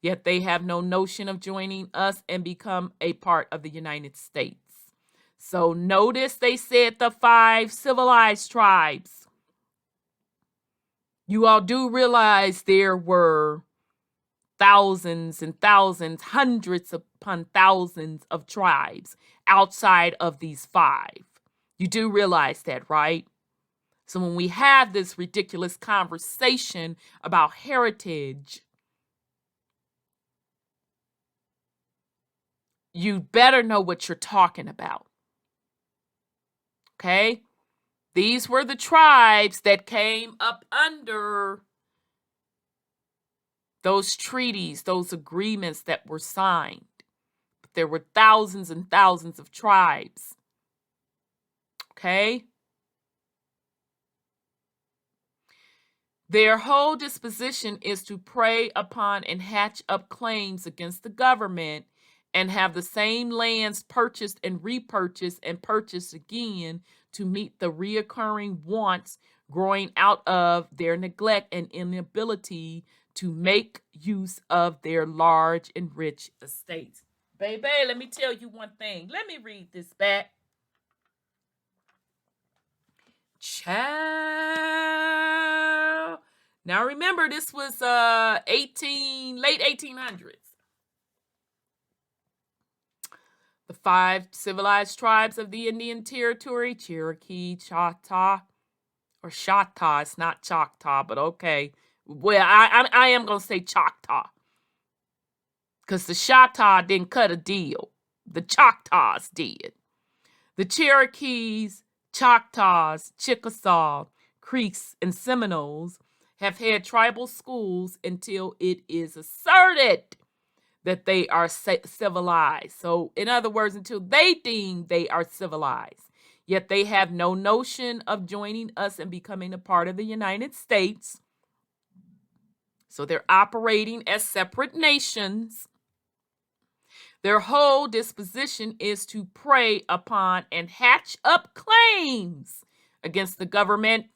Yet they have no notion of joining us and become a part of the United States. So notice they said the 5 civilized tribes. You all do realize there were thousands and thousands, hundreds upon thousands of tribes outside of these 5. You do realize that, right? So when we have this ridiculous conversation about heritage, you better know what you're talking about. Okay? These were the tribes that came up under those treaties, those agreements that were signed. But there were thousands and thousands of tribes. Okay? Their whole disposition is to prey upon and hatch up claims against the government and have the same lands purchased and repurchased and purchased again to meet the reoccurring wants growing out of their neglect and inability to make use of their large and rich estates. Baby, let me tell you one thing. Let me read this back. Child. Now remember, this was late 1800s. The 5 civilized tribes of the Indian Territory, Cherokee, Choctaw, or Choctaw, it's not Choctaw, but okay. Well, I am going to say Choctaw, because the Choctaw didn't cut a deal. The Choctaws did. The Cherokees, Choctaws, Chickasaw, Creeks, and Seminoles have had tribal schools until it is asserted that they are civilized. So, in other words, until they deem they are civilized. Yet they have no notion of joining us and becoming a part of the United States. So they're operating as separate nations. Their whole disposition is to prey upon and hatch up claims against the government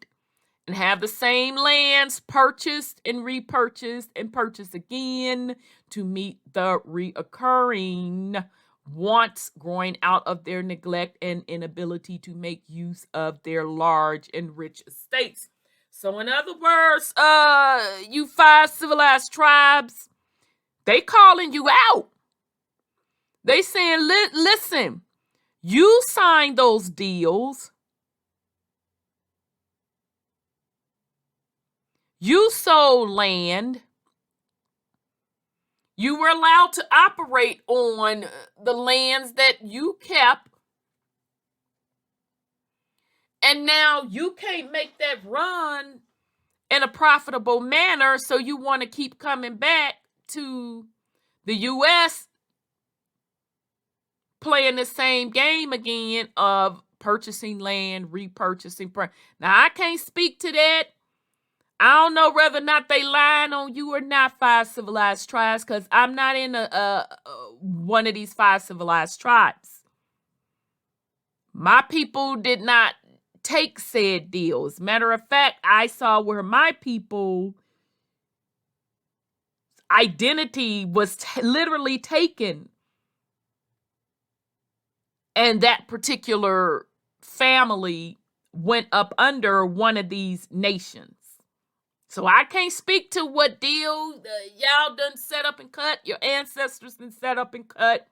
and have the same lands purchased and repurchased and purchased again to meet the reoccurring wants growing out of their neglect and inability to make use of their large and rich estates. So in other words, you 5 civilized tribes, they calling you out. They saying, listen, you signed those deals. You sold land. You were allowed to operate on the lands that you kept. And now you can't make that run in a profitable manner, so you want to keep coming back to the U.S. playing the same game again of purchasing land, repurchasing. Now, I can't speak to that. I don't know whether or not they lying on you or not, 5 civilized tribes, because I'm not in one of these 5 civilized tribes. My people did not take said deals. Matter of fact, I saw where my people's identity was literally taken. And that particular family went up under one of these nations. So I can't speak to what deal y'all done set up and cut, your ancestors done set up and cut,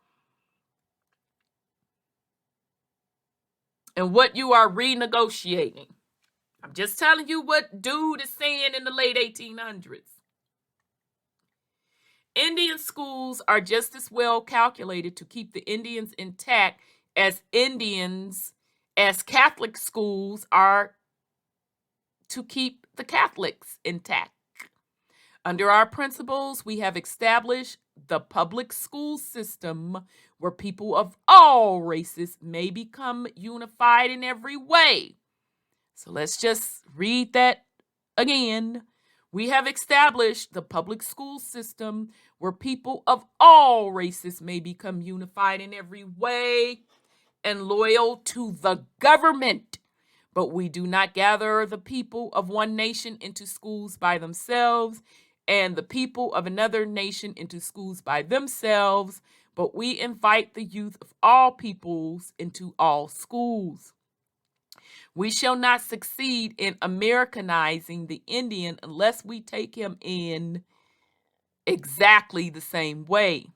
and what you are renegotiating. I'm just telling you what dude is saying in the late 1800s. Indian schools are just as well calculated to keep the Indians intact as Catholic schools are to keep the Catholics intact. Under our principles, we have established the public school system where people of all races may become unified in every way. So let's just read that again. We have established the public school system where people of all races may become unified in every way and loyal to the government. But we do not gather the people of one nation into schools by themselves and the people of another nation into schools by themselves, but we invite the youth of all peoples into all schools. We shall not succeed in Americanizing the Indian unless we take him in exactly the same way.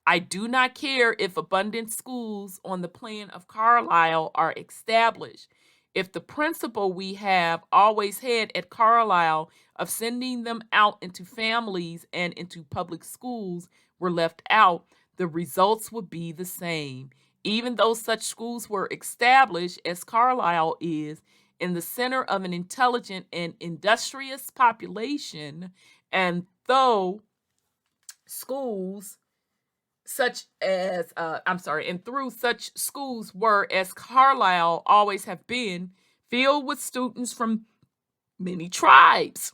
I do not care if abundant schools on the plan of Carlisle are established. If the principle we have always had at Carlisle of sending them out into families and into public schools were left out, the results would be the same. Even though such schools were established as Carlisle is in the center of an intelligent and industrious population, and though schools and through such schools were, as Carlisle always have been, filled with students from many tribes.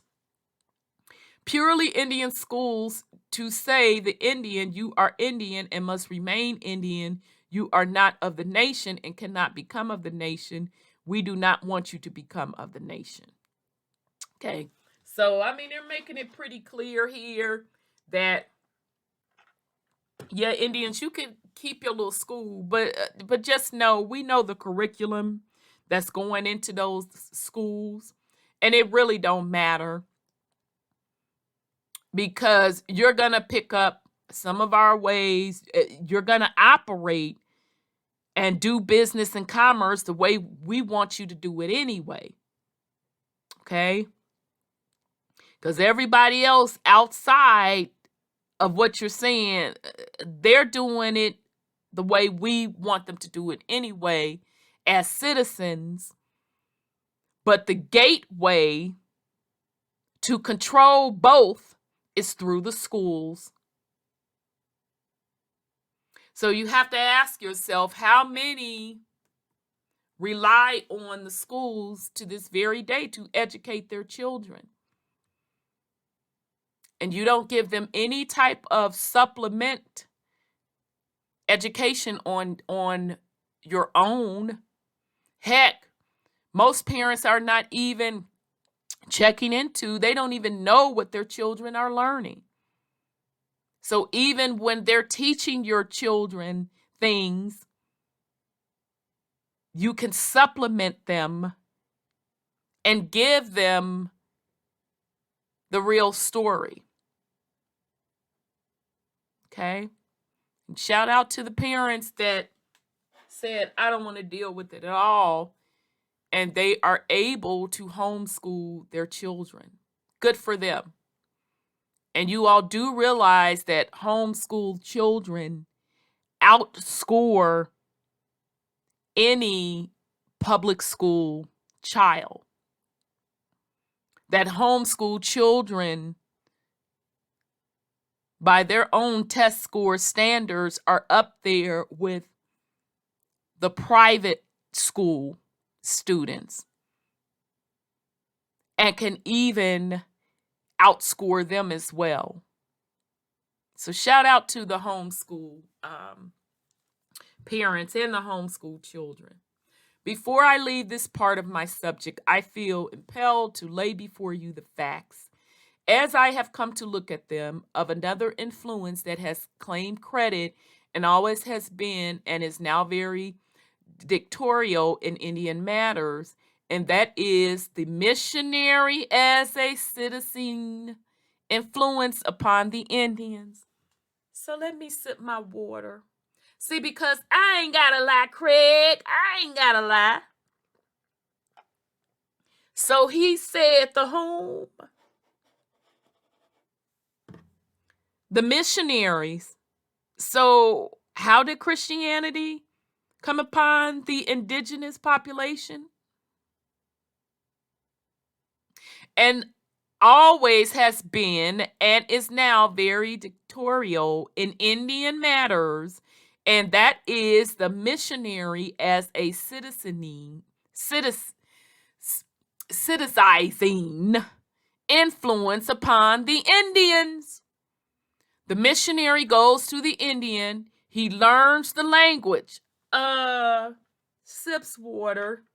Purely Indian schools to say the Indian, you are Indian and must remain Indian, you are not of the nation and cannot become of the nation. We do not want you to become of the nation. Okay, so I mean, they're making it pretty clear here that yeah, Indians, you can keep your little school, but just know, we know the curriculum that's going into those schools, and it really don't matter because you're gonna pick up some of our ways. You're gonna operate and do business and commerce the way we want you to do it anyway. Okay? Because everybody else outside of what you're saying, they're doing it the way we want them to do it anyway as citizens. But the gateway to control both is through the schools. So you have to ask yourself, how many rely on the schools to this very day to educate their children? And you don't give them any type of supplement education on your own. Heck, most parents are not even checking into, they don't even know what their children are learning. So even when they're teaching your children things, you can supplement them and give them the real story. Okay? And shout out to the parents that said, I don't want to deal with it at all. And they are able to homeschool their children. Good for them. And you all do realize that homeschooled children outscore any public school child. That homeschool children, by their own test score standards, are up there with the private school students and can even outscore them as well. So shout out to the homeschool parents and the homeschool children. Before I leave this part of my subject, I feel impelled to lay before you the facts, as I have come to look at them, of another influence that has claimed credit and always has been and is now very dictatorial in Indian matters, and that is the missionary as a citizen influence upon the Indians. So let me sip my water. See, because I ain't gotta lie, Craig. I ain't gotta lie. So he said the missionaries. So how did Christianity come upon the indigenous population? And always has been and is now very dictatorial in Indian matters, and that is the missionary as a citilizing influence upon the Indians. The missionary goes to the Indian, he learns the language, sips water.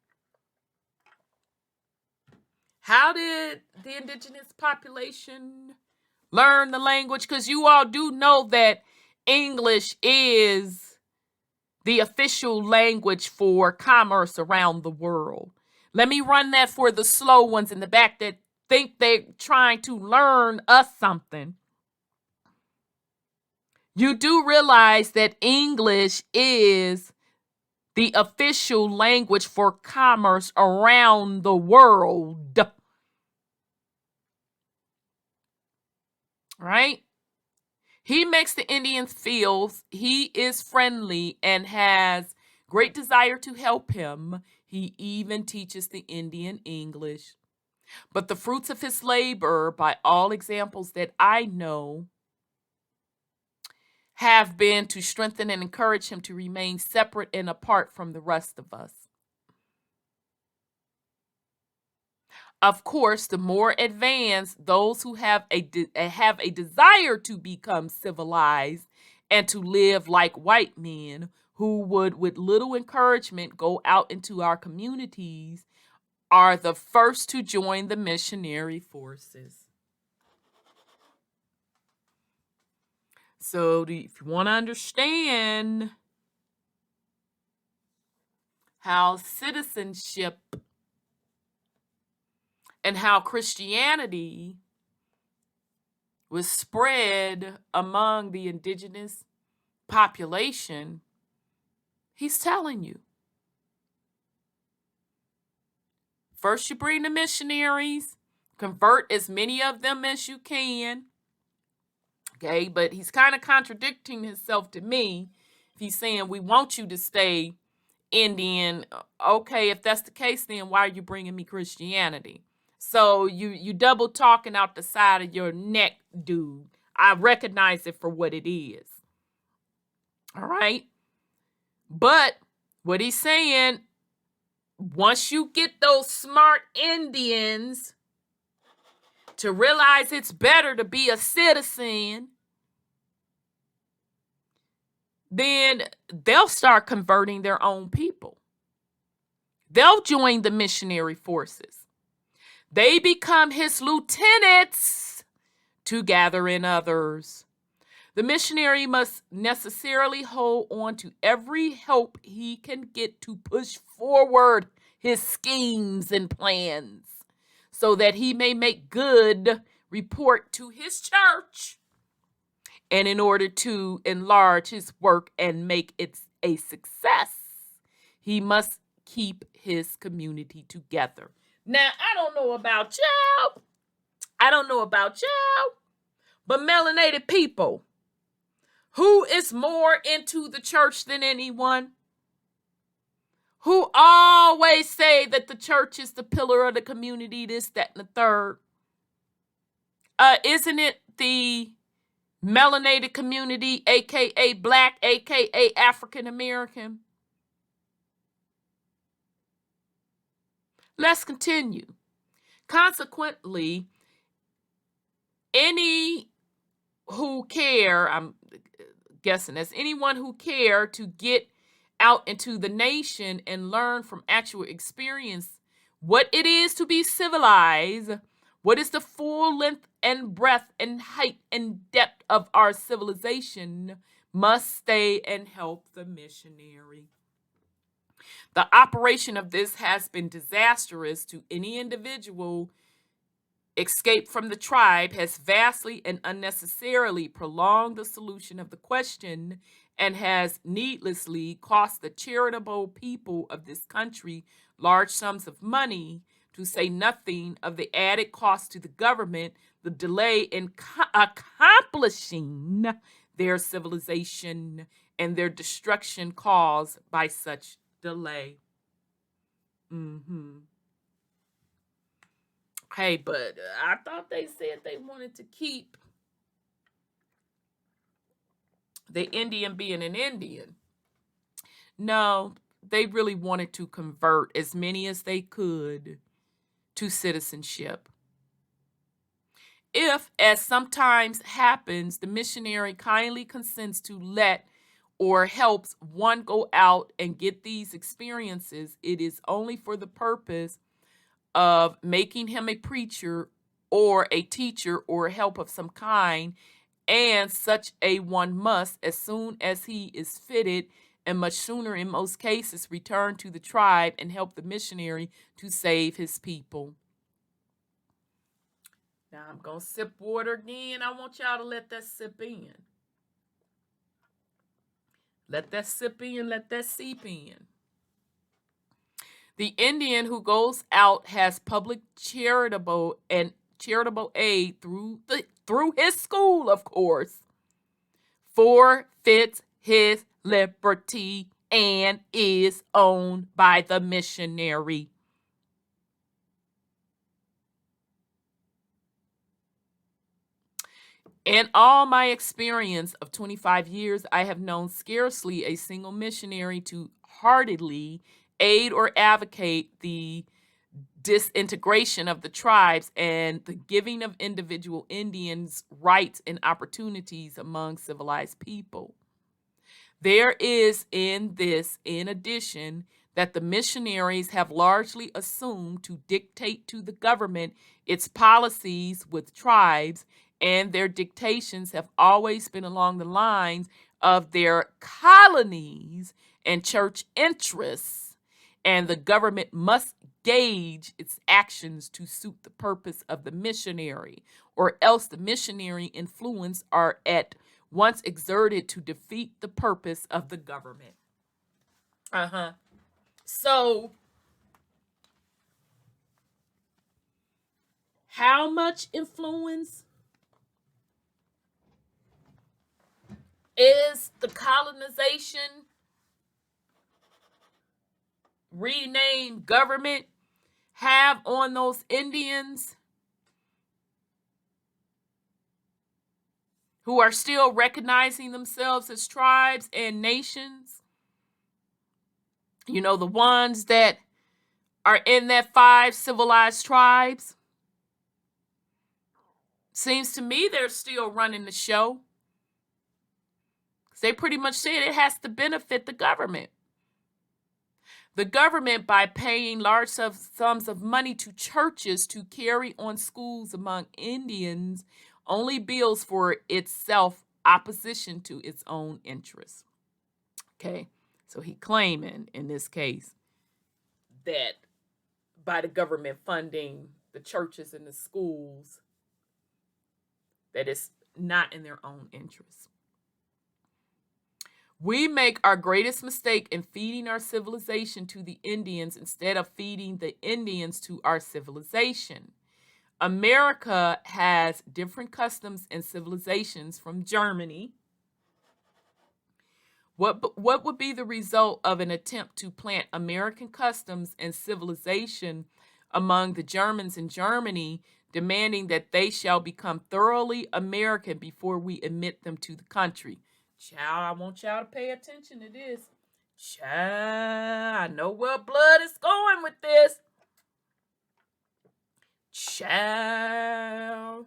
How did the indigenous population learn the language? Because you all do know that English is the official language for commerce around the world. Let me run that for the slow ones in the back that think they're trying to learn us something. You do realize that English is the official language for commerce around the world. Right? He makes the Indians feel he is friendly and has great desire to help him. He even teaches the Indian English. But the fruits of his labor, by all examples that I know, have been to strengthen and encourage him to remain separate and apart from the rest of us. Of course, the more advanced, those who have a desire to become civilized and to live like white men, who would, with little encouragement, go out into our communities, are the first to join the missionary forces. So if you want to understand how citizenship and how Christianity was spread among the indigenous population, he's telling you. First you bring the missionaries, Convert as many of them as you can. Okay, but he's kind of contradicting himself to me. If he's saying we want you to stay Indian, okay, if that's the case, then why are you bringing me Christianity? So you double talking out the side of your neck, dude. I recognize it for what it is. All right. But what he's saying, once you get those smart Indians to realize it's better to be a citizen, then they'll start converting their own people. They'll join the missionary forces. They become his lieutenants to gather in others. The missionary must necessarily hold on to every help he can get to push forward his schemes and plans so that he may make good report to his church. And in order to enlarge his work and make it a success, he must keep his community together. Now, I don't know about y'all. But melanated people, who is more into the church than anyone? Who always say that the church is the pillar of the community, this, that, and the third? Isn't it the melanated community, aka Black, aka African American? Let's continue. Consequently, any who care, I'm guessing as anyone who care to get out into the nation and learn from actual experience what it is to be civilized, what is the full length and breadth and height and depth of our civilization, must stay and help the missionary. The operation of this has been disastrous to any individual. Escape from the tribe has vastly and unnecessarily prolonged the solution of the question and has needlessly cost the charitable people of this country large sums of money, to say nothing of the added cost to the government, the delay in accomplishing their civilization, and their destruction caused by such delay. Hey, but I thought they said they wanted to keep the Indian being an Indian. No, they really wanted to convert as many as they could to citizenship. If, as sometimes happens, the missionary kindly consents to let or helps one go out and get these experiences, it is only for the purpose of making him a preacher or a teacher or help of some kind, and such a one must, as soon as he is fitted, and much sooner in most cases, return to the tribe and help the missionary to save his people. Now I'm going to sip water again. I want y'all to let that sip in. Let that sip in, let that seep in. The Indian who goes out has public charitable aid through his school, of course, forfeits his liberty and is owned by the missionary. In all my experience of 25 years, I have known scarcely a single missionary to heartily aid or advocate the disintegration of the tribes and the giving of individual Indians rights and opportunities among civilized people. There is in addition, that the missionaries have largely assumed to dictate to the government its policies with tribes, and their dictations have always been along the lines of their colonies and church interests, and the government must gauge its actions to suit the purpose of the missionary, or else the missionary influence are at once exerted to defeat the purpose of the government. So How much influence is the colonization renamed government have on those Indians who are still recognizing themselves as tribes and nations? You know, the ones that are in that 5 civilized tribes. Seems to me they're still running the show. They pretty much said it has to benefit the government. The government, by paying large sums of money to churches to carry on schools among Indians, only builds for itself opposition to its own interests. Okay, so he claiming in this case that by the government funding the churches and the schools, that it's not in their own interests. We make our greatest mistake in feeding our civilization to the Indians instead of feeding the Indians to our civilization. America has different customs and civilizations from Germany. What would be the result of an attempt to plant American customs and civilization among the Germans in Germany, demanding that they shall become thoroughly American before we admit them to the country? Child, I want y'all to pay attention to this. Child, I know where blood is going with this. Child.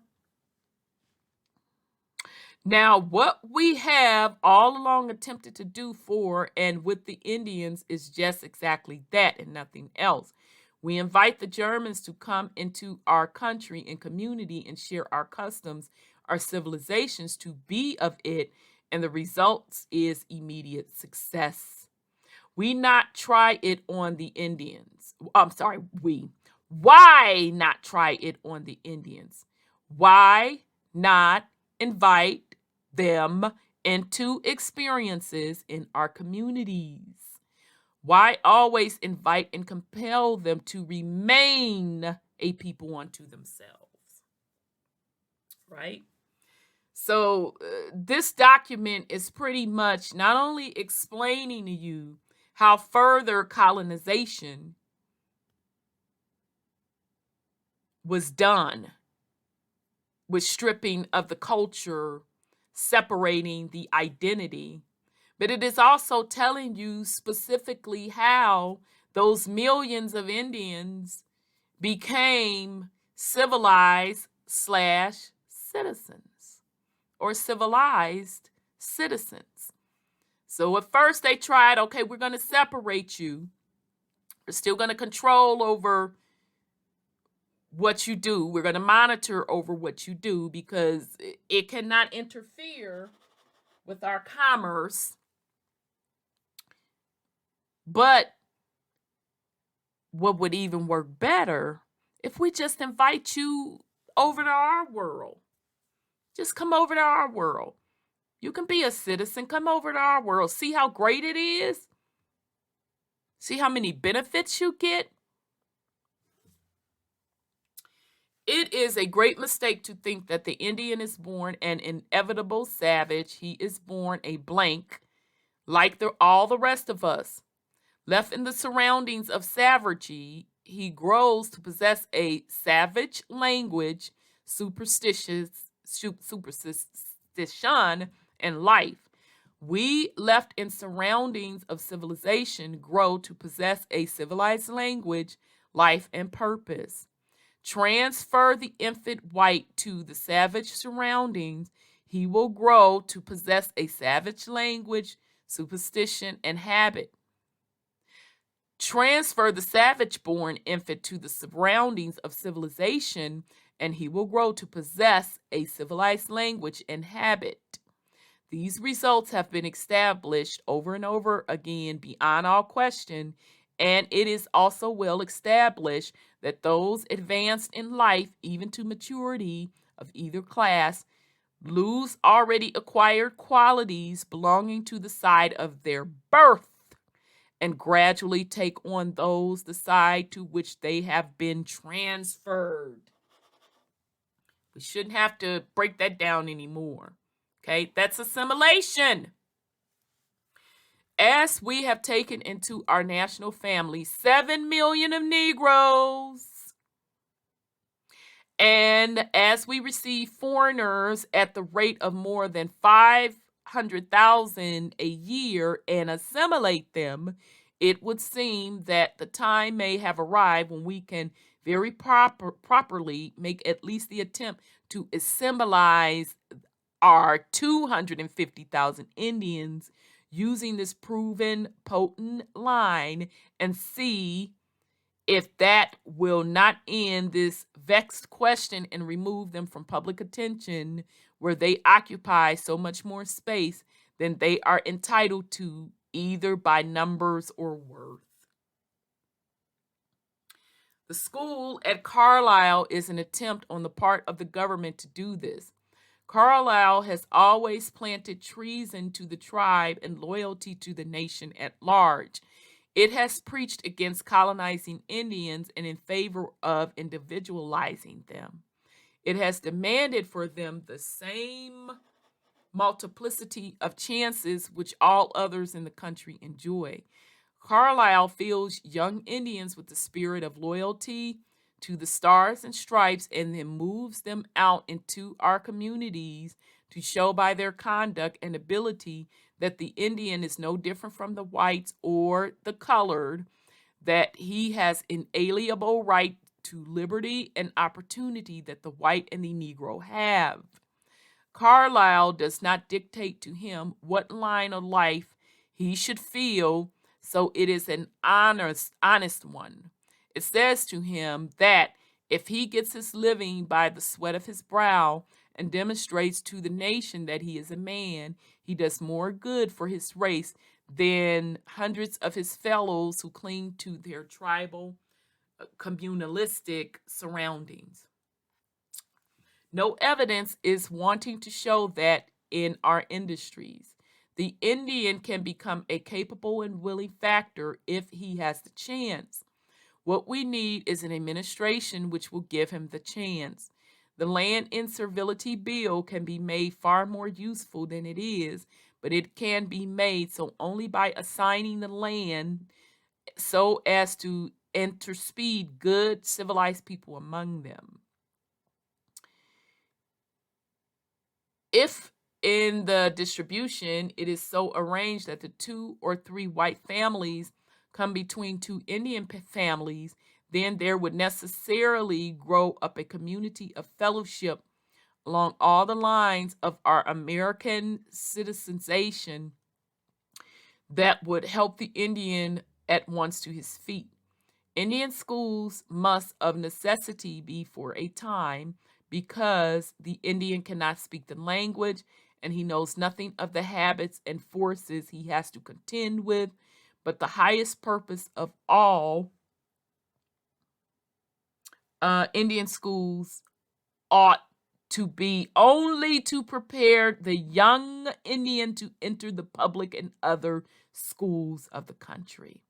Now, what we have all along attempted to do for and with the Indians is just exactly that and nothing else. We invite the Germans to come into our country and community and share our customs, our civilizations, to be of it, and the results is immediate success. We not try it on the Indians. I'm sorry, we. Why not try it on the Indians? Why not invite them into experiences in our communities? Why always invite and compel them to remain a people unto themselves? Right? So this document is pretty much not only explaining to you how further colonization was done with stripping of the culture, separating the identity, but it is also telling you specifically how those millions of Indians became civilized / citizens or civilized citizens. So at first they tried, okay, we're going to separate you. We're still going to control over what you do. We're going to monitor over what you do because it cannot interfere with our commerce. But what would even work better if we just invite you over to our world? Just come over to our world. You can be a citizen. Come over to our world. See how great it is. See how many benefits you get. It is a great mistake to think that the Indian is born an inevitable savage. He is born a blank, like all the rest of us. Left in the surroundings of savagery, he grows to possess a savage language, superstition, and life. We, left in surroundings of civilization, grow to possess a civilized language, life, and purpose. Transfer the infant white to the savage surroundings, he will grow to possess a savage language, superstition, and habit. Transfer the savage-born infant to the surroundings of civilization, and he will grow to possess a civilized language and habit. These results have been established over and over again beyond all question, and it is also well established that those advanced in life, even to maturity of either class, lose already acquired qualities belonging to the side of their birth and gradually take on those the side to which they have been transferred. We shouldn't have to break that down anymore. Okay, that's assimilation. As we have taken into our national family 7 million of Negroes, and as we receive foreigners at the rate of more than 500,000 a year and assimilate them, it would seem that the time may have arrived when we can very properly make at least the attempt to assimilize our 250,000 Indians using this proven potent line and see if that will not end this vexed question and remove them from public attention where they occupy so much more space than they are entitled to, either by numbers or worth. The school at Carlisle is an attempt on the part of the government to do this. Carlisle has always planted treason to the tribe and loyalty to the nation at large. It has preached against colonizing Indians and in favor of individualizing them. It has demanded for them the same multiplicity of chances which all others in the country enjoy. Carlisle fills young Indians with the spirit of loyalty to the stars and stripes and then moves them out into our communities to show by their conduct and ability that the Indian is no different from the whites or the colored, that he has inalienable right to liberty and opportunity that the white and the Negro have. Carlisle does not dictate to him what line of life he should feel, so it is an honest one. It says to him that if he gets his living by the sweat of his brow and demonstrates to the nation that he is a man, he does more good for his race than hundreds of his fellows who cling to their tribal, communalistic surroundings. No evidence is wanting to show that in our industries, the Indian can become a capable and willing factor if he has the chance. What we need is an administration which will give him the chance. The Land Incivility Bill can be made far more useful than it is, but it can be made so only by assigning the land so as to interspeed good, civilized people among them. If in the distribution it is so arranged that the 2 or 3 white families come between 2 Indian families, then there would necessarily grow up a community of fellowship along all the lines of our American citizenization that would help the Indian at once to his feet. Indian schools must of necessity be for a time, because the Indian cannot speak the language and he knows nothing of the habits and forces he has to contend with. But the highest purpose of all Indian schools ought to be only to prepare the young Indian to enter the public and other schools of the country.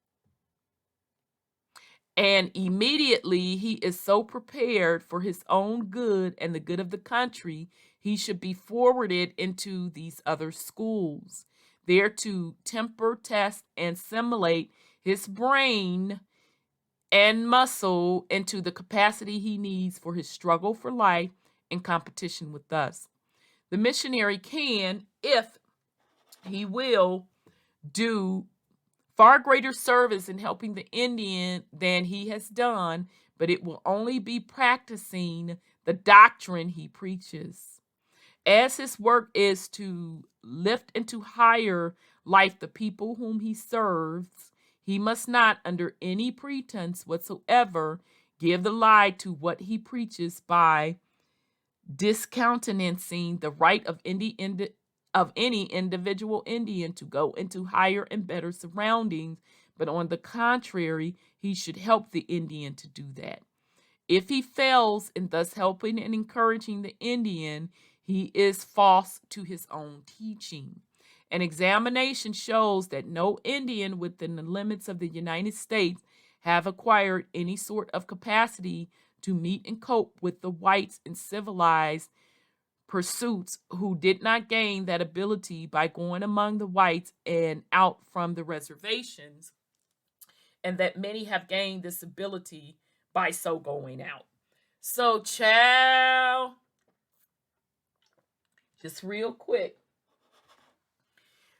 And immediately he is so prepared for his own good and the good of the country, he should be forwarded into these other schools, there to temper, test, and assimilate his brain and muscle into the capacity he needs for his struggle for life in competition with us. The missionary can, if he will, do far greater service in helping the Indian than he has done, but it will only be practicing the doctrine he preaches. As his work is to lift into higher life the people whom he serves, he must not, under any pretense whatsoever, give the lie to what he preaches by discountenancing the right of any individual Indian to go into higher and better surroundings, but on the contrary, he should help the Indian to do that. If he fails in thus helping and encouraging the Indian, he is false to his own teaching. An examination shows that no Indian within the limits of the United States have acquired any sort of capacity to meet and cope with the whites in civilized pursuits who did not gain that ability by going among the whites and out from the reservations, and that many have gained this ability by so going out. So, child, just real quick.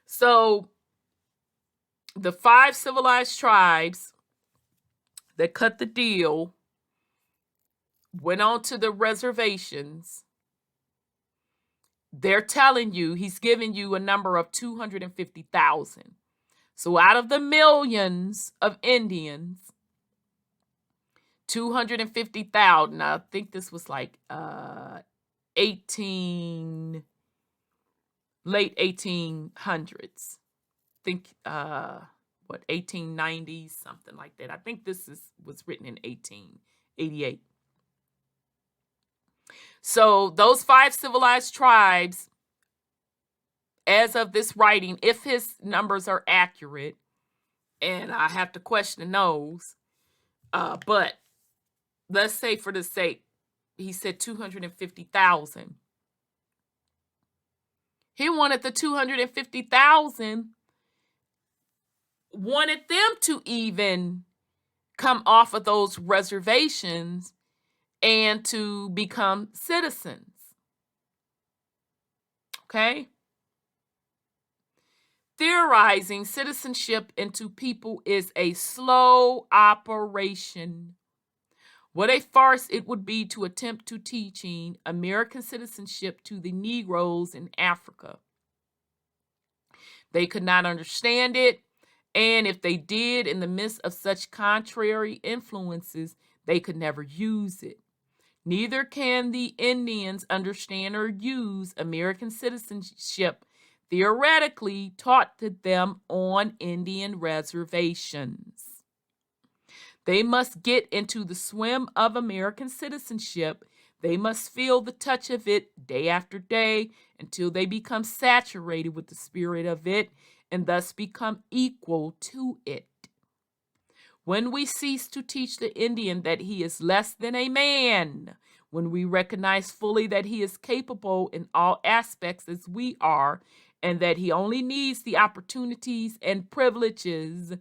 So, the 5 civilized tribes that cut the deal went on to the reservations. They're telling you, he's giving you a number of 250,000. So out of the millions of Indians, 250,000, I think this was like late 1800s. I think 1890s, something like that. I think this was written in 1888. So those 5 civilized tribes, as of this writing, if his numbers are accurate, and I have to question those, but let's say for the sake, he said 250,000. He wanted the 250,000, wanted them to even come off of those reservations and to become citizens. Okay? Theorizing citizenship into people is a slow operation. What a farce it would be to attempt to teaching American citizenship to the Negroes in Africa. They could not understand it, and if they did, in the midst of such contrary influences, they could never use it. Neither can the Indians understand or use American citizenship theoretically taught to them on Indian reservations. They must get into the swim of American citizenship. They must feel the touch of it day after day until they become saturated with the spirit of it and thus become equal to it. When we cease to teach the Indian that he is less than a man, when we recognize fully that he is capable in all aspects as we are, and that he only needs the opportunities and privileges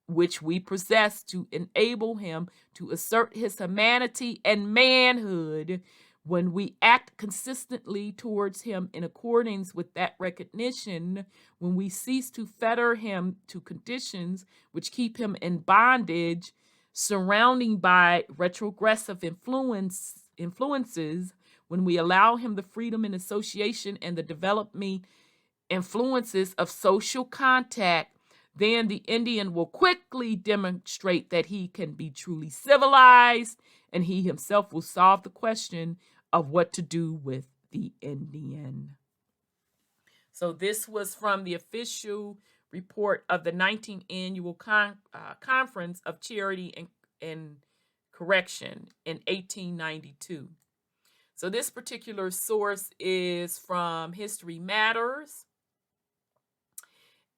which we possess to enable him to assert his humanity and manhood, when we act consistently towards him in accordance with that recognition, when we cease to fetter him to conditions which keep him in bondage, surrounding by retrogressive influences, when we allow him the freedom in association and the development influences of social contact, then the Indian will quickly demonstrate that he can be truly civilized, and he himself will solve the question of what to do with the Indian. So this was from the official report of the 19th Annual Conference of Charity and Correction in 1892. So this particular source is from History Matters.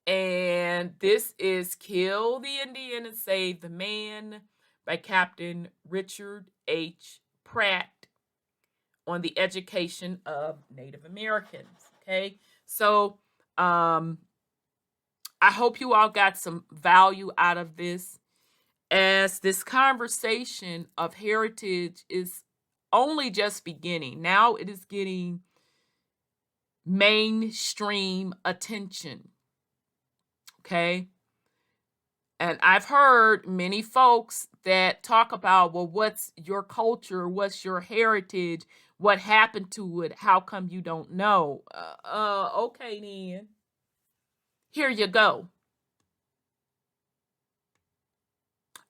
And this is Kill the Indian and Save the Man by Captain Richard H. Pratt on the education of Native Americans. Okay, so I hope you all got some value out of this, as this conversation of heritage is only just beginning. Now it is getting mainstream attention. Okay. And I've heard many folks that talk about, well, what's your culture? What's your heritage? What happened to it? How come you don't know? Okay, then. Here you go.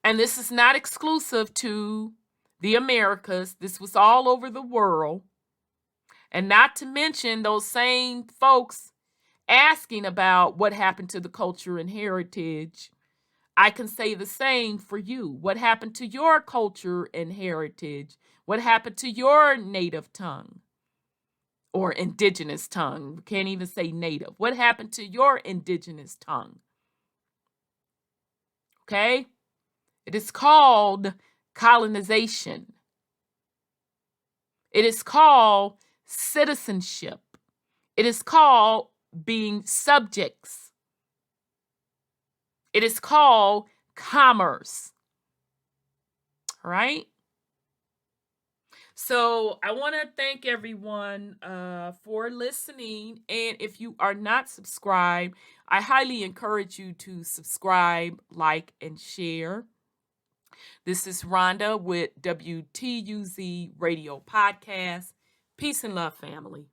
And this is not exclusive to the Americas. This was all over the world. And not to mention those same folks asking about what happened to the culture and heritage. I can say the same for you. What happened to your culture and heritage? What happened to your native tongue or indigenous tongue? We can't even say native. What happened to your indigenous tongue? Okay? It is called colonization. It is called citizenship. It is called being subjects. It is called commerce. All right? So I want to thank everyone for listening. And if you are not subscribed, I highly encourage you to subscribe, like, and share. This is Rhonda with WTUZ Radio Podcast. Peace and love, family.